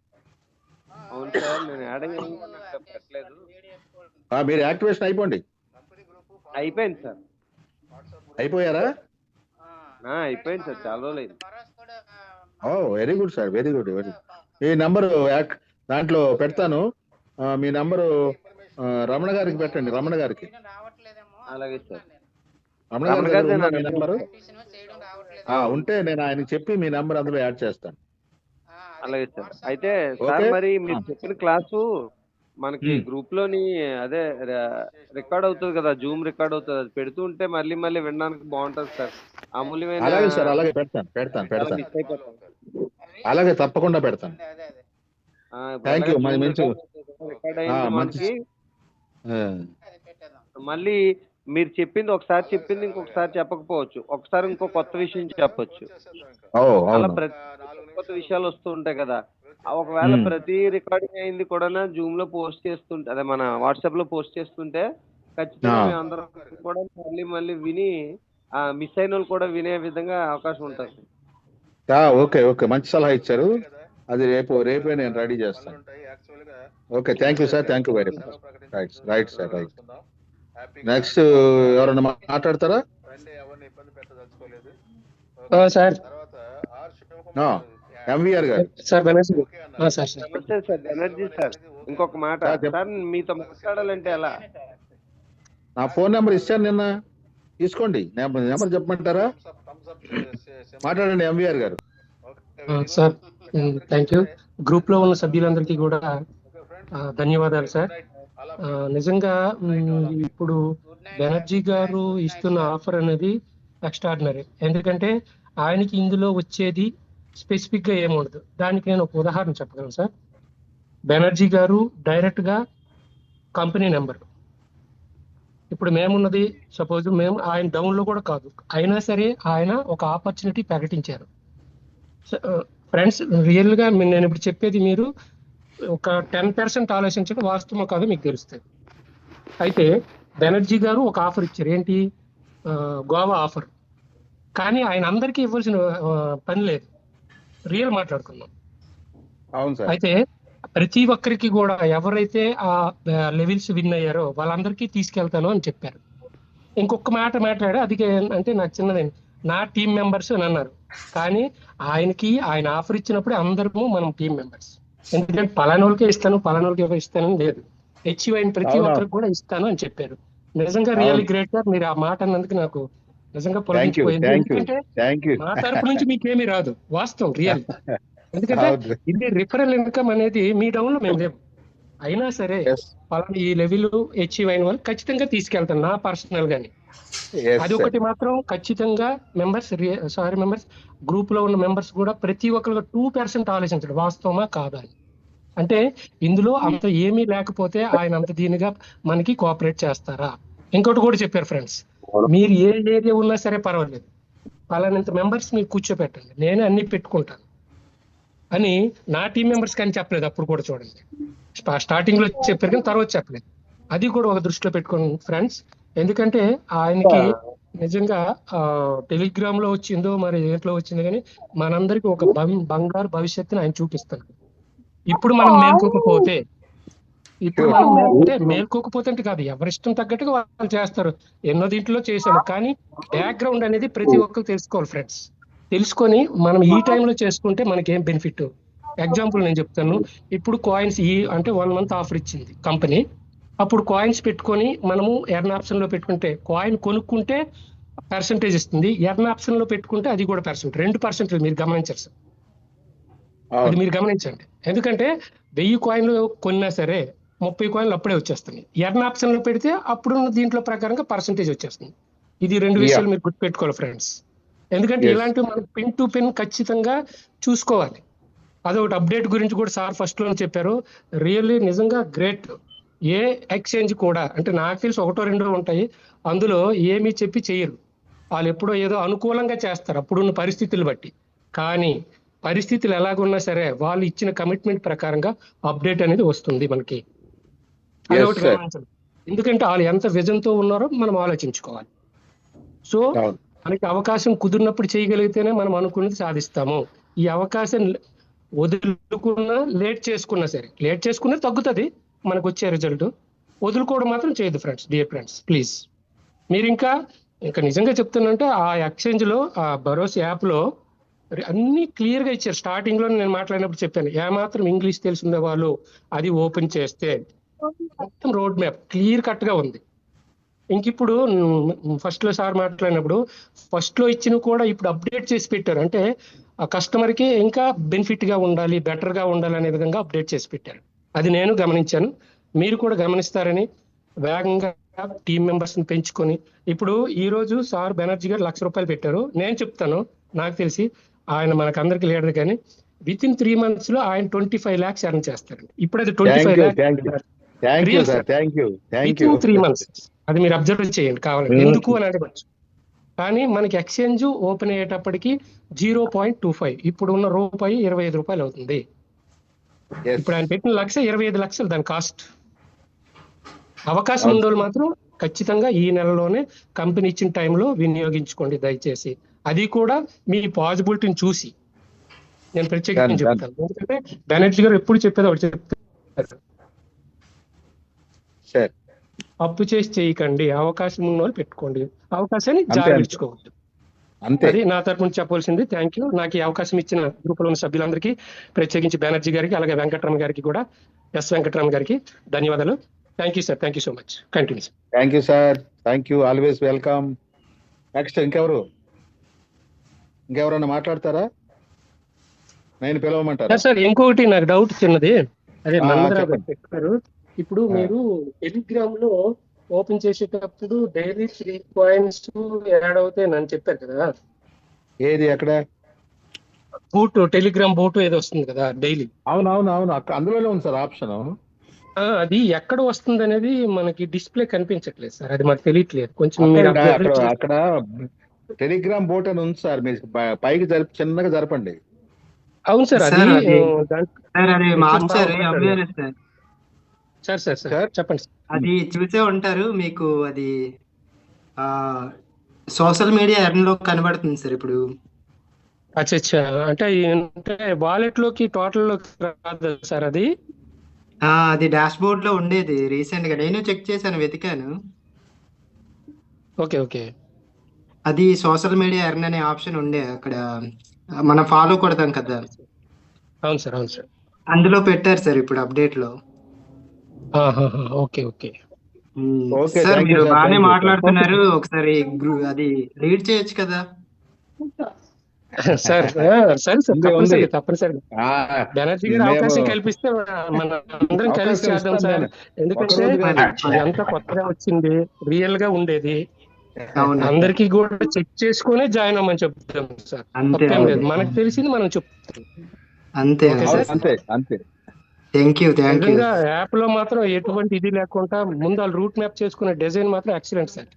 అవును సార్, నేను యాడ్ పెట్టలేదు. మీరు యాక్టివేషన్ అయిపోండి. అయిపోయింది సార్. అయిపోయారా? అయిపోయింది సార్, చాలా రోజులు అయింది. Very good sir, very good. మీ నంబరు దాంట్లో పెడతాను. మీ నంబరు రమణ గారికి పెట్టండి. రమణ గారికి. అలాగే సార్. రమణ గారి నంబరు ఉంటే నేను ఆయనకి చెప్పి మీ నంబర్ అందులో యాడ్ చేస్తాను. అలాగే సార్. అయితే సార్, మరి మీరు చెప్పిన క్లాసు మనకి గ్రూప్ లోని అదే రికార్డ్ అవుతుంది కదా, జూమ్ రికార్డ్ అవుతుంది, అది పెడుతూ ఉంటే మళ్ళీ మళ్ళీ వినడానికి బాగుంటది సార్. అమూల్యమైన అలాగే సార్, అలాగే పెడతాను చాలా పెడతాను మిస్ అయిపోతాం. అలాగే తప్పకుండా పెడతాను. ఇప్పుడు థ్యాంక్ యూ. ఎలాగ మంచి జూమ్ రికార్డ్ అయింది మంచి మనకి. మళ్ళీ మీరు చెప్పింది ఒకసారి చెప్పింది ఇంకొకసారి చెప్పకపోవచ్చు, ఒకసారి ఇంకో కొత్త విషయం చెప్పొచ్చు. అలా అవును. ప్రతి కొత్త విషయాలు వస్తూ ఉంటాయి కదా. ఒకవేళ ప్రతి రికార్డింగ్ అయింది కూడా జూమ్ లో పోస్ట్ చేస్తుంటే, అదే మన వాట్సాప్ లో పోస్ట్ చేస్తుంటే ఖచ్చితంగా మేము అందరం కూడా మళ్ళీ మళ్ళీ విని మిస్ అయిన వాళ్ళు కూడా వినే విధంగా అవకాశం ఉంటుంది. ఓకే ఓకే, మంచి సలహా ఇచ్చారు. అది రేపే నేను రెడీ చేస్తాను. Okay, thank you sir, thank you very much. Right sir, right. Next ఎవరన్నా మాట్లాడతారా? సార్ ఎంవీఆర్ గారు. సార్ బెనర్జీ సార్ నమస్తే సార్, బెనర్జీ సార్. ఇంకొక మాట సార్, మీతో మాట్లాడాలంటే ఎలా? నా ఫోన్ నెంబర్ ఇచ్చాను నిన్న, తీసుకోండి. నెంబర్ చెప్పమంటారా? మాట్లాడండి ఎంవీఆర్ గారు. Sir thank you. గ్రూప్ లో ఉన్న సభ్యులందరికీ కూడా ధన్యవాదాలు సార్. నిజంగా ఇప్పుడు బెనర్జీ గారు ఇస్తున్న ఆఫర్ అనేది ఎక్స్ట్రాడినరీ. ఎందుకంటే ఆయనకి ఇందులో వచ్చేది స్పెసిఫిక్ గా ఏముండదు. దానికి నేను ఒక ఉదాహరణ చెప్పగలను సార్. బెనర్జీ గారు డైరెక్ట్ గా కంపెనీ నెంబర్, ఇప్పుడు మేమున్నది సపోజ్ మేము ఆయన డౌన్ లో కూడా కాదు, అయినా సరే ఆయన ఒక ఆపర్చునిటీ ప్రకటించారు. ఫ్రెండ్స్ రియల్ గా నేను ఇప్పుడు చెప్పేది మీరు ఒక 10% ఆలోచించక వాస్తవం కాదు మీకు తెలుస్తుంది. అయితే బెనర్జీ గారు ఒక ఆఫర్ ఇచ్చారు, ఏంటి? గోవా ఆఫర్. కానీ ఆయన అందరికీ ఇవ్వాల్సిన పని లేదు, రియల్ మాట్లాడుకున్నాం. అవును సార్. అయితే ప్రతి ఒక్కరికి కూడా ఎవరైతే ఆ లెవెల్స్ విన్ అయ్యారో వాళ్ళందరికీ తీసుకెళ్తాను అని చెప్పారు. ఇంకొక మాట మాట్లాడారు, అది అంటే నాకు చిన్నదండి, నా టీం మెంబర్స్ అని అన్నారు. కానీ ఆయన ఆఫర్ ఇచ్చినప్పుడు అందరము మనం టీం మెంబర్స్. ఎందుకంటే పలానోళ్ళకే ఇస్తాను, పలానోళ్ళకి ఇస్తానని లేదు, హెచ్యుఐని ప్రతి ఒక్కరికి కూడా ఇస్తాను అని చెప్పారు. నిజంగా రియల్లీ గ్రేట్ సార్. మీరు ఆ మాట అన్నందుకు నాకు నిజంగా పొలగించిపోయింది. ఎందుకంటే మా తరపు నుంచి మీకేమీ రాదు, వాస్తవం రియల్. ఎందుకంటే ఇది రిఫరల్ ఇన్కమ్ అనేది మీ డౌన్ లో మేము లేవు. అయినా సరే పలానా ఈ లెవెల్ అచీవ్ అయిన వాళ్ళు ఖచ్చితంగా తీసుకెళ్తాను నా పర్సనల్ గాని. అది ఒకటి మాత్రం ఖచ్చితంగా మెంబర్స్ గ్రూప్ లో ఉన్న మెంబర్స్ కూడా ప్రతి ఒక్కరు 2% ఆలోచించడం వాస్తవమా కాదా అని. అంటే ఇందులో అంత ఏమీ లేకపోతే ఆయన అంత దీనిగా మనకి కోఆపరేట్ చేస్తారా? ఇంకోటి కూడా చెప్పారు ఫ్రెండ్స్, మీరు ఏ ఏరియా ఉన్నా సరే పర్వాలేదు, పలానంత మెంబర్స్ మీరు కూర్చోపెట్టండి, నేనే అన్ని పెట్టుకుంటాను అని నా టీం మెంబర్స్ కానీ చెప్పలేదు. అప్పుడు కూడా చూడండి, స్టార్టింగ్ లో చెప్పారు కానీ తర్వాత చెప్పలేదు. అది కూడా ఒక దృష్టిలో పెట్టుకోండి ఫ్రెండ్స్. ఎందుకంటే ఆయనకి నిజంగా టెలిగ్రామ్ లో వచ్చిందో మరి దేంట్లో వచ్చిందో కానీ మనందరికి ఒక బంగారు భవిష్యత్తుని ఆయన చూపిస్తాడు. ఇప్పుడు మనం మేల్కోకపోతే అంటే కాదు, ఎవరిష్టం తగ్గట్టుగా వాళ్ళు చేస్తారు. ఎన్నో దీంట్లో చేశాము, కానీ బ్యాక్గ్రౌండ్ అనేది ప్రతి ఒక్కరు తెలుసుకోవాలి ఫ్రెండ్స్. తెలుసుకొని మనం ఈ టైంలో చేసుకుంటే మనకి ఏం బెనిఫిట్. ఎగ్జాంపుల్ నేను చెప్తాను. ఇప్పుడు కాయిన్స్ అంటే 1 month ఆఫర్ ఇచ్చింది కంపెనీ. అప్పుడు కాయిన్స్ పెట్టుకొని మనము ఎర్న్ ఆప్షన్ లో పెట్టుకుంటే కాయిన్ కొనుక్కుంటే పర్సంటేజ్ ఇస్తుంది, ఎర్న్ ఆప్షన్ లో పెట్టుకుంటే అది కూడా 2% మీరు గమనించారు సార్. అది మీరు గమనించండి. ఎందుకంటే 1000 కాయిన్లు కొన్నా సరే 30 కాయిన్లు అప్పుడే వచ్చేస్తుంది. ఎర్న్ ఆప్షన్ లో పెడితే అప్పుడు దీంట్లో ప్రకారంగా పర్సంటేజ్ వచ్చేస్తుంది. ఇది 2 విషయాలు మీరు గుర్తుపెట్టుకోవాలి ఫ్రెండ్స్. ఎందుకంటే ఇలాంటివి మనం పిన్ టు పిన్ ఖచ్చితంగా చూసుకోవాలి. అదొకటి. అప్డేట్ గురించి కూడా సార్ ఫస్ట్ లో చెప్పారు, రియల్లీ నిజంగా గ్రేట్. ఏ ఎక్స్చేంజ్ కూడా అంటే నాకు తెలిసి 1-2 ఉంటాయి, అందులో ఏమీ చెప్పి చేయరు. వాళ్ళు ఎప్పుడో ఏదో అనుకూలంగా చేస్తారు అప్పుడున్న పరిస్థితులు బట్టి. కానీ పరిస్థితులు ఎలాగున్నా సరే వాళ్ళు ఇచ్చిన కమిట్మెంట్ ప్రకారంగా అప్డేట్ అనేది వస్తుంది మనకి. అదొకటి గమనించాలి. ఎందుకంటే వాళ్ళు ఎంత విజన్తో ఉన్నారో మనం ఆలోచించుకోవాలి. సో మనకి అవకాశం కుదిరినప్పుడు చేయగలిగితేనే మనం అనుకున్నది సాధిస్తాము. ఈ అవకాశం వదులుకున్నా లేట్ చేసుకున్నా తగ్గుతుంది మనకు వచ్చే రిజల్ట్. వదులుకోవడం మాత్రం చేయదు ఫ్రెండ్స్. డియర్ ఫ్రెండ్స్ ప్లీజ్, మీరు ఇంకా నిజంగా చెప్తున్నంటే ఆ ఎక్స్చేంజ్ లో ఆ భరోసా యాప్ లో అన్ని క్లియర్ గా ఇచ్చారు. స్టార్టింగ్ లో నేను మాట్లాడినప్పుడు చెప్పాను, ఏమాత్రం ఇంగ్లీష్ తెలిసిన వాళ్ళు అది ఓపెన్ చేస్తే మొత్తం రోడ్ మ్యాప్ క్లియర్ కట్ గా ఉంది. ఇంక ఇప్పుడు ఫస్ట్ లో సార్ మాట్లాడినప్పుడు ఫస్ట్ లో ఇచ్చినవి కూడా ఇప్పుడు అప్డేట్ చేసి పెట్టారు. అంటే ఆ కస్టమర్ కి ఇంకా బెనిఫిట్ గా ఉండాలి, బెటర్ గా ఉండాలి అనే విధంగా అప్డేట్ చేసి పెట్టారు. అది నేను గమనించాను. మీరు కూడా గమనిస్తారని వేగంగా టీం మెంబర్స్ ని పెంచుకొని, ఇప్పుడు ఈ రోజు సార్ బెనర్జీ గారు ₹1,00,000 పెట్టారు. నేను చెప్తాను, నాకు తెలిసి ఆయన మనకు అందరికి లీడర్, కానీ విత్ ఇన్ 3 months లో ఆయన 25 lakhs ఎర్న్ చేస్తారండి. ఇప్పుడు అది 25 lakhs thank you sir, thank you. With in 3 months. అది మీరు అబ్జర్వ్ చేయండి కావాలంటే, ఎందుకు అని అడగచ్చు. కానీ మనకి ఎక్స్చేంజ్ ఓపెన్ అయ్యేటప్పటికి 0.25, ఇప్పుడు ఉన్న రూపాయి ₹25 అవుతుంది. ఇప్పుడు ఆయన పెట్టిన 1,25 లక్షలు దాని కాస్ట్. అవకాశం ఉండేవాళ్ళు మాత్రం ఖచ్చితంగా ఈ నెలలోనే కంపెనీ ఇచ్చిన టైంలో వినియోగించుకోండి దయచేసి. అది కూడా మీ పాజిబిలిటీని చూసి నేను ప్రత్యేకంగా చెప్తాను. ఎందుకంటే బెనర్జీ గారు ఎప్పుడు చెప్పేది ఒకటి చెప్తారు, అప్పు చేసి చేయకండి, అవకాశం ఉన్న వాళ్ళు పెట్టుకోండి, అవకాశాన్ని జాగ్రత్తకోవద్దు. అది నా తరపు నుంచి చెప్పవలసింది. Thank you. నాకు ఈ అవకాశం ఇచ్చిన గ్రూపులో ఉన్న సభ్యులందరికీ, ప్రత్యేకించి బెనర్జీ గారికి, అలాగే వెంకటరమణ గారికి కూడా, ఎస్ వెంకటరమణ గారికి ధన్యవాదాలు. Thank you sir, thank you so much. Continue. Thank you sir, thank you, always welcome. Next ఇంకెవరన్నా మాట్లాడతారా? నేను పిలవమంటారా? సార్ ఇంకొకటి నాకు డౌట్ చిన్నది, అదే నందరావు గారు చెప్పారు, ఇప్పుడు మీరు టెలిగ్రామ్ లో ఓపెన్ చేసేటప్పుడు డైలీ 3 coins యాడ్ అవుతాయి అని చెప్పారు కదా. ఏది ఎక్కడ? బూట్, టెలిగ్రామ్ బూట్ ఏదో వస్తుంది కదా డైలీ. అవునవును, అందులోనే ఉంది సార్ ఆప్షన్. అది ఎక్కడ వస్తుంది అనేది మనకి డిస్ప్లే కనిపించట్లేదు సార్, అది మాకు తెలియట్లేదు. కొంచెం అక్కడ టెలిగ్రామ్ బోట్ అని ఉంది సార్, మీరు పైకి చిన్నగా జరపండి. అవును సార్, అది సార్ చెప్పండి. అది చూసే ఉంటారు మీకు, అది సోషల్ మీడియా ఎర్న్ లో కనబడుతుంది సార్ ఇప్పుడు. అచ్చా, అంటే వాలెట్ లోకి టోటల్ లోకి రాదు సార్ అది. అది డాష్ బోర్డ్ లో ఉండేది రీసెంట్ గా, నేను చెక్ చేశాను, వెతికాను. Okay okay. అది సోషల్ మీడియా ఎర్న్ అనే ఆప్షన్ ఉండే అక్కడ, మనం ఫాలో కొడతాం కదా. అవును సార్, అవును సార్, అందులో పెట్టారు సార్ ఇప్పుడు అప్డేట్ లో. ఓకే ఓకే సార్ మీరు బాగానే మాట్లాడుతున్నారు, ఒకసారి అది లీడ్ చేయొచ్చు కదా సార్. తప్పనిసరిగా బెనర్జీ గారు అవకాశం కల్పిస్తే మన అందరం కలిసి చేద్దాం సార్. ఎందుకంటే ఎంత కొత్తగా వచ్చింది, రియల్ గా ఉండేది, అందరికి కూడా చెక్ చేసుకునే జాయిన్ అవ్వమని చెప్తాం సార్. తప్పేం లేదు, మనకు తెలిసింది మనం చెప్తాం. అంతే అంతే. యాప్ లో మాత్రం ఎటువంటి ఇది లేకుండా ముందు వాళ్ళు రూట్ మ్యాప్ చేసుకునే డిజైన్ మాత్రం excellent sir.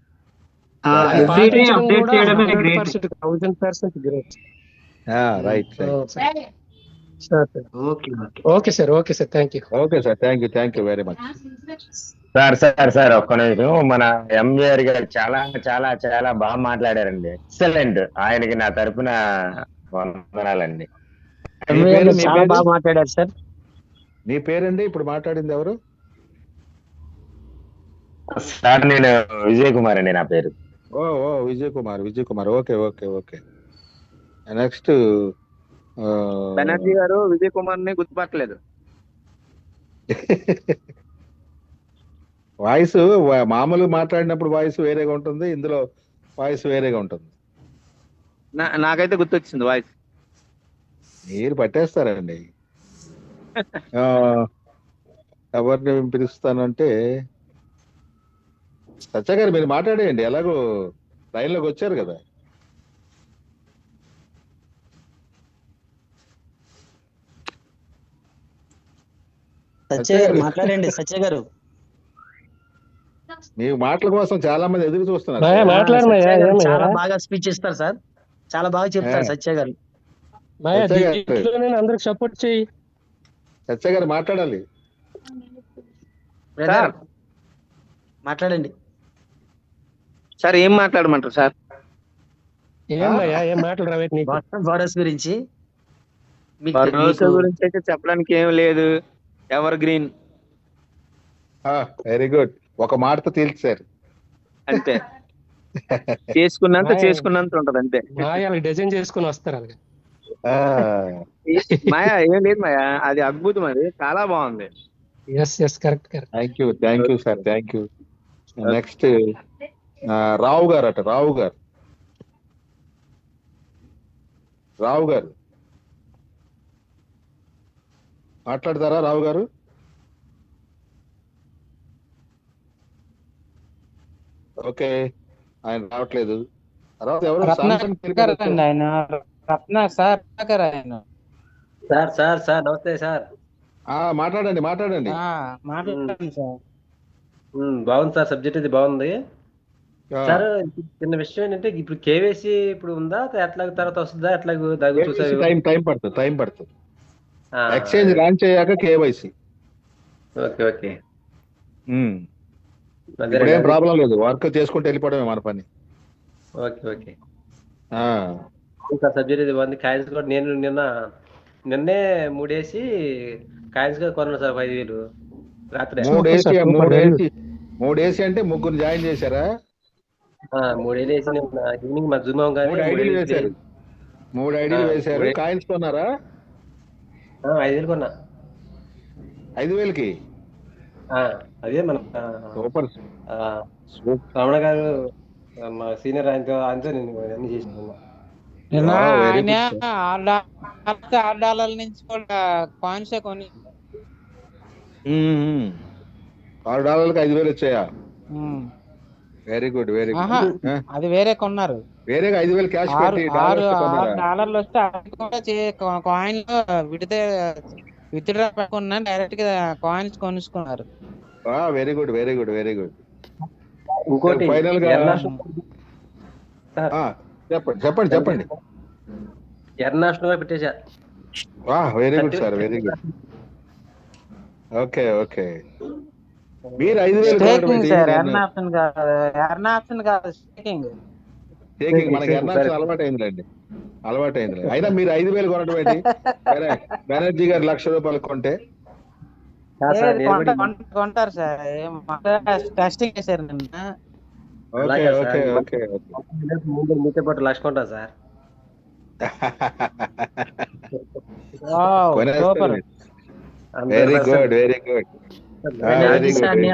Okay sir, okay sir, thank you. Okay sir, thank you very much sir. ఒక్క నిమిషం, మన ఎంవిఆర్ గారు చాలా చాలా చాలా బాగా మాట్లాడారండి, ఎక్సలెంట్. ఆయనకి నా తరపున వందనాలండి. చాలా బాగా మాట్లాడారు సార్. మీ పేరండి? ఇప్పుడు మాట్లాడింది ఎవరు సార్? నేను విజయ్ కుమార్ అండి నా పేరు. విజయ్ కుమార్. ఓకే. నెక్స్ట్ బెనర్జీ గారు విజయ్ కుమార్ ని గుర్తుపట్టలేదు. వాయిస్ మామూలుగా మాట్లాడినప్పుడు వాయిస్ వేరేగా ఉంటుంది, ఇందులో వాయిస్ వేరేగా ఉంటుంది. నాకైతే గుర్తొచ్చింది వాయిస్. మీరు పట్టేస్తారండి. ఎవరిని పిలుస్తానంటే సత్య గారు మీరు మాట్లాడేయండి, ఎలాగో లైన్ లోకి వచ్చారు కదా. మాట్లాడండి సత్య గారు. మీ మాటల కోసం చాలా మంది ఎదురు చూస్తున్నారు. చాలా బాగా స్పీచ్ ఇస్తారు సార్, చాలా బాగా చెప్తారు సత్య గారు. అందరికి సపోర్ట్ చేయి. సత్య గారు మాట్లాడాలి. మాట్లాడండి సార్. ఏం మాట్లాడమంటారు సార్? ఏం మాట్లాడరా బోనస్ గురించి? గురించి అయితే చెప్పడానికి ఏం లేదు, ఎవర్ గ్రీన్. వెరీ గుడ్, ఒక మాటతో తేల్చారు అంతే. చేసుకున్నంత ఉంటది అంతే. డిజైన్ చేసుకుని వస్తారు అలాగే. మాయా ఏం లేదు మాయా, అది అద్భుతం, అది చాలా బాగుంది. Correct. Thank you sir, thank you. Next Rao గారు మాట్లాడతారా? రావు గారు ఓకే, ఆయన రావట్లేదు. తర్వాత ఎవరు శాంసంగ్ రత్నాకర్ అండి ఆయన, రత్నాకర్ ఆయన. సార్ సార్ సార్ నమస్తే సార్. మాట్లాడండి మాట్లాడండి. మాట్లాడండి సార్. బాగుంది సార్, సబ్జెక్ట్ ఇది బాగుంది సార్. చిన్న విషయం ఏంటంటే ఇప్పుడు కేవైసీ ఇప్పుడు ఉందా, ఎట్లా తర్వాత వస్తుందా, ఎట్లా చూసారు? టైం పడుతుంది. ఎక్స్చేంజ్ లాంచ్ అయ్యాక కేవైసీ. ఓకే ఓకే, ఏం ప్రాబ్లం లేదు, వర్క్ చేసుకుంటూ వెళ్ళిపోవడమే మన పని. ఓకే ఓకే సార్, సబ్జెక్ట్ ఇది బాగుంది. కాయిన్స్ కూడా నేను నిన్నే 3 వేసి కాయిన్స్ కూడా కొన్నాను సార్ 5,000 రాత్రి. 3 వేసి అంటే 3 జాయిన్ చేశారా? 3 వేసి ఈవినింగ్ మా జూమ్ కానీ 3 ఐడీలు వేశారు. 3 ఐడీలు వేశారు. కాయిన్స్ కొన్నారా? 5,000 కొన్నా. 5,000కి? అదే మన సూపర్. రమణ గారు మా సీనియర్, ఆయనతో నేను అన్ని చేసిన. ఆయన $6 నుంచి కూడా కాయిన్స్ కొని $6కి 5,000 వచ్చాయా? Very good very good. అది వేరే కొన్నారు, వేరే 5,000 క్యాష్ పెట్టి $6 వస్తే అది కూడా కాయిన్ లో విత్డ్రా పెట్టుకున్నా, డైరెక్ట్ గా కాయిన్స్ కొనుక్కున్నారు. Very good very good very good. ఇంకోటి ఫైనల్ గా చెప్పండి చెప్పండి. ఎర్నాషనల్ పెట్టేశా. Very good sir, very good. Okay okay. మీరు 5,000 సార్, ఎర్నాషన్ కాదు స్టేకింగ్. మనకి ఎర్నాషన్ అలవాటైంది. అయినా మీరు 5,000 కొనడం ఏంటి? బెనర్జీ గారు ₹1,00,000 కొంటే కొంటారు సార్, టెస్టింగ్ చేశారు నిన్న. Okay okay okay. మీతో పాటు 1,00,000 కొంటా sir. Very good very good.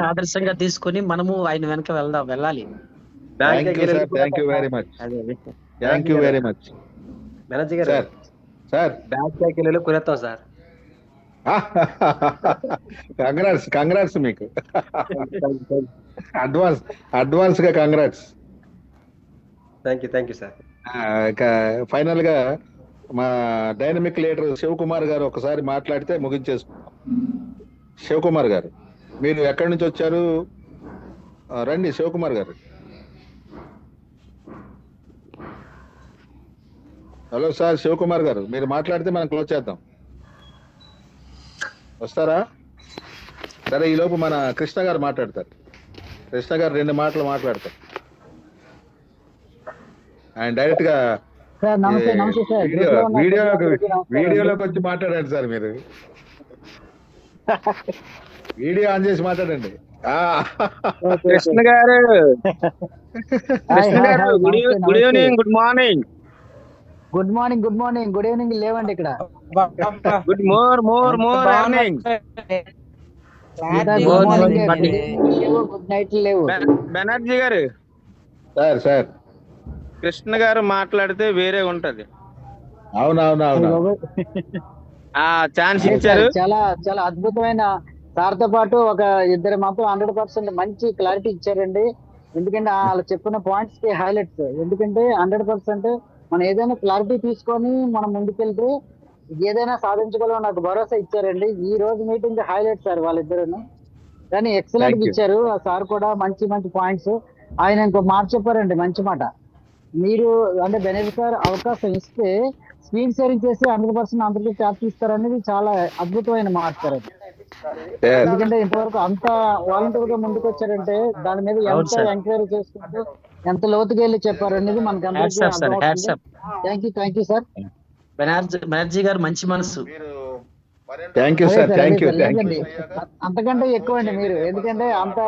ఆదర్శంగా తీసుకొని మనము ఆయన వెనక వెళ్ళాలి. Thank you very much. Thank you very much. Banerjee గారు సార్ బ్యాక్ సైకిల్ కొనేస్తాం సార్. కంగ్రాట్స్ మీకు. అడ్వాన్స్ గా congrats. Thank you sir. Final గా మా డైనమిక్ లీడర్ శివకుమార్ గారు ఒకసారి మాట్లాడితే ముగించేసుకుంటాం. శివకుమార్ గారు, మీరు ఎక్కడి నుంచి వచ్చారు? రండి శివకుమార్ గారు. హలో సార్, శివకుమార్ గారు మీరు మాట్లాడితే మనం క్లోజ్ చేద్దాం. వస్తారా? సరే, ఈ లోపు మన కృష్ణ గారు మాట్లాడతారు. కృష్ణ గారు 2 మాటలు మాట్లాడతారు. ఆయన డైరెక్ట్ గా వీడియోలోకి వచ్చి మాట్లాడండి సార్. మీరు వీడియో ఆన్ చేసి మాట్లాడండి. కృష్ణ గారు good evening, good morning. Good evening లేవండి ఇక్కడ. Good more morning. Good night లేవు. బెనర్జీ గారు, సార్ కృష్ణ గారు మాట్లాడితే వేరే ఉంటది. అవునవునవును. ఛాన్స్ ఇచ్చారు. చాలా చాలా అద్భుతమైన సార్తో పాటు ఒక 2 మాత్రం 100% మంచి క్లారిటీ ఇచ్చారండి. ఎందుకంటే వాళ్ళు చెప్పిన పాయింట్స్ కి హైలైట్స్. ఎందుకంటే 100% మనం ఏదైనా క్లారిటీ తీసుకొని మనం ముందుకెళ్తే ఏదైనా సాధించగలం నాకు భరోసా ఇచ్చారండి. ఈ రోజు మీటింగ్ హైలైట్ సార్ వాళ్ళిద్దరును. కానీ ఎక్సలెంట్ ఇచ్చారు. ఆ సార్ కూడా మంచి పాయింట్స్. ఆయన ఇంకో మాట చెప్పారండి, మంచి మాట. మీరు అంటే బెనర్జీ సార్ అవకాశం ఇస్తే స్క్రీన్ షేరింగ్ చేసి 100% అందరికీ ట్యాప్ ఇస్తారనేది చాలా అద్భుతమైన మాట సార్. ఎందుకంటే ఇంతవరకు అంత వాలంటీర్ గా ముందుకు వచ్చారంటే దాని మీద ఎంత ఎంక్వైరీ చేసుకుంటూ ఎంత లోతుగా వెళ్ళి చెప్పారు అనేది మనకు అందరికీ. Thank you sir. బెనర్జీ గారు మంచి మనసు. Thank you sir. Thank you. అంతకంటే ఎక్కువ అండి మీరు. ఎందుకంటే అంత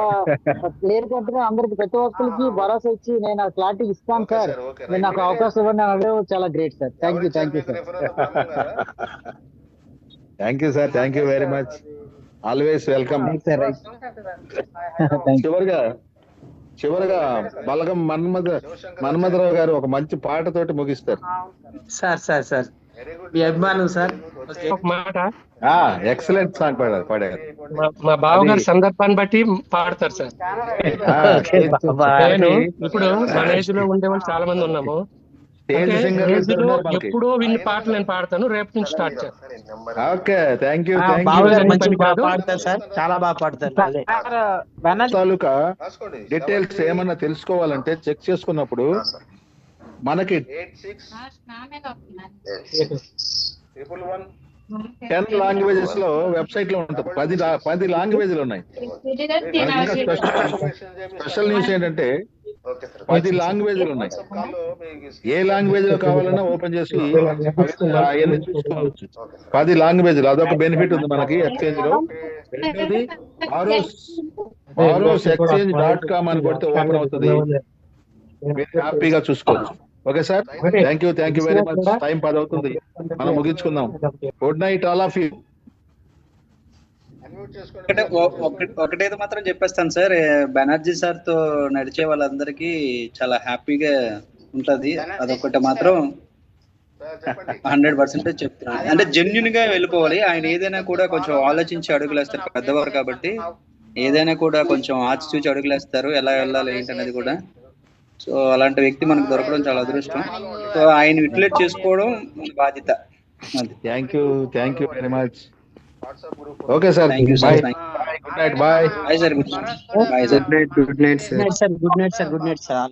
క్లియర్ కట్ గా అందరికి ప్రతి ఒక్కరికి భరోసా ఇచ్చి నేను ఆ క్లారిటీ ఇస్తాను సార్, నేను నాకు అవకాశం ఇవ్వండి అనడం చాలా great sir. Thank you sir. Thank you very much. Always welcome. చివరిగా బలగం మన్మథరావు గారు ఒక మంచి పాటతోటి ముగిస్తారు. సార్ మీ అభిమానం సార్. ఓకే. ఒక మాట ఎక్సలెంట్ సాంగ్ పాడారు. మా బావగారు సందర్భాన్ని బట్టి పాడతారు సార్. నేను ఇప్పుడు మన ఏజ్ లో ఉండేవాళ్ళు చాలా మంది ఉన్నాము. ఏజ్ లో ఎప్పుడో విన్ని పాటలు నేను పాడతాను. రేపు నుంచి స్టార్ట్ చేస్తాను. Okay, thank you. బావగారు మంచిగా బాగా పాడతారు సార్, చాలా బాగా పాడతారు. అదే తాలూకా డీటెయిల్స్ ఏమన్నా తెలుసుకోవాలంటే చెక్ చేసుకున్నప్పుడు మనకి 10 లాంగ్వేజెస్ లో వెబ్సైట్ లో ఉంటుంది. 10 లాంగ్వేజ్లు ఉన్నాయి. స్పెషల్ న్యూస్ ఏంటంటే 10 లాంగ్వేజ్లు ఉన్నాయి. ఏ లాంగ్వేజ్ లో కావాలన్నా ఓపెన్ చేసి అవన్నీ చూసుకోవచ్చు. 10 లాంగ్వేజ్లు, అదొక బెనిఫిట్ ఉంది మనకి ఎక్స్చేంజ్ లో. రెండోది baros.exchange.com అని కొడితే ఓపెన్ అవుతుంది. హ్యాపీగా చూసుకోవచ్చు. Okay sir, thank you very much. Time 10 అవుతుంది, మనం ముగించుకుందాం. Good night all of you. ఒకటైతే మాత్రం చెప్పేస్తాను సార్, బెనర్జీ సార్ తో నడిచే వాళ్ళందరికీ చాలా హ్యాపీగా ఉంటది. అదొకటి మాత్రం 100% చెప్తున్నాను. అంటే జెన్యున్ గా వెళ్ళిపోవాలి. ఆయన ఏదైనా కూడా కొంచెం ఆలోచించి అడుగులేస్తారు, పెద్దవారు కాబట్టి ఏదైనా కూడా కొంచెం ఆచి చూచి అడుగులేస్తారు, ఎలా వెళ్ళాలి ఏంటనేది కూడా. సో అలాంటి వ్యక్తి మనకు దొరకడం చాలా అదృష్టం. సో ఆయన యూటిలైజ్ చేసుకోవడం మన బాధ్యత. Thank you very much. Okay sir, bye. Good night. Bye sir. Good night sir. Good night sir.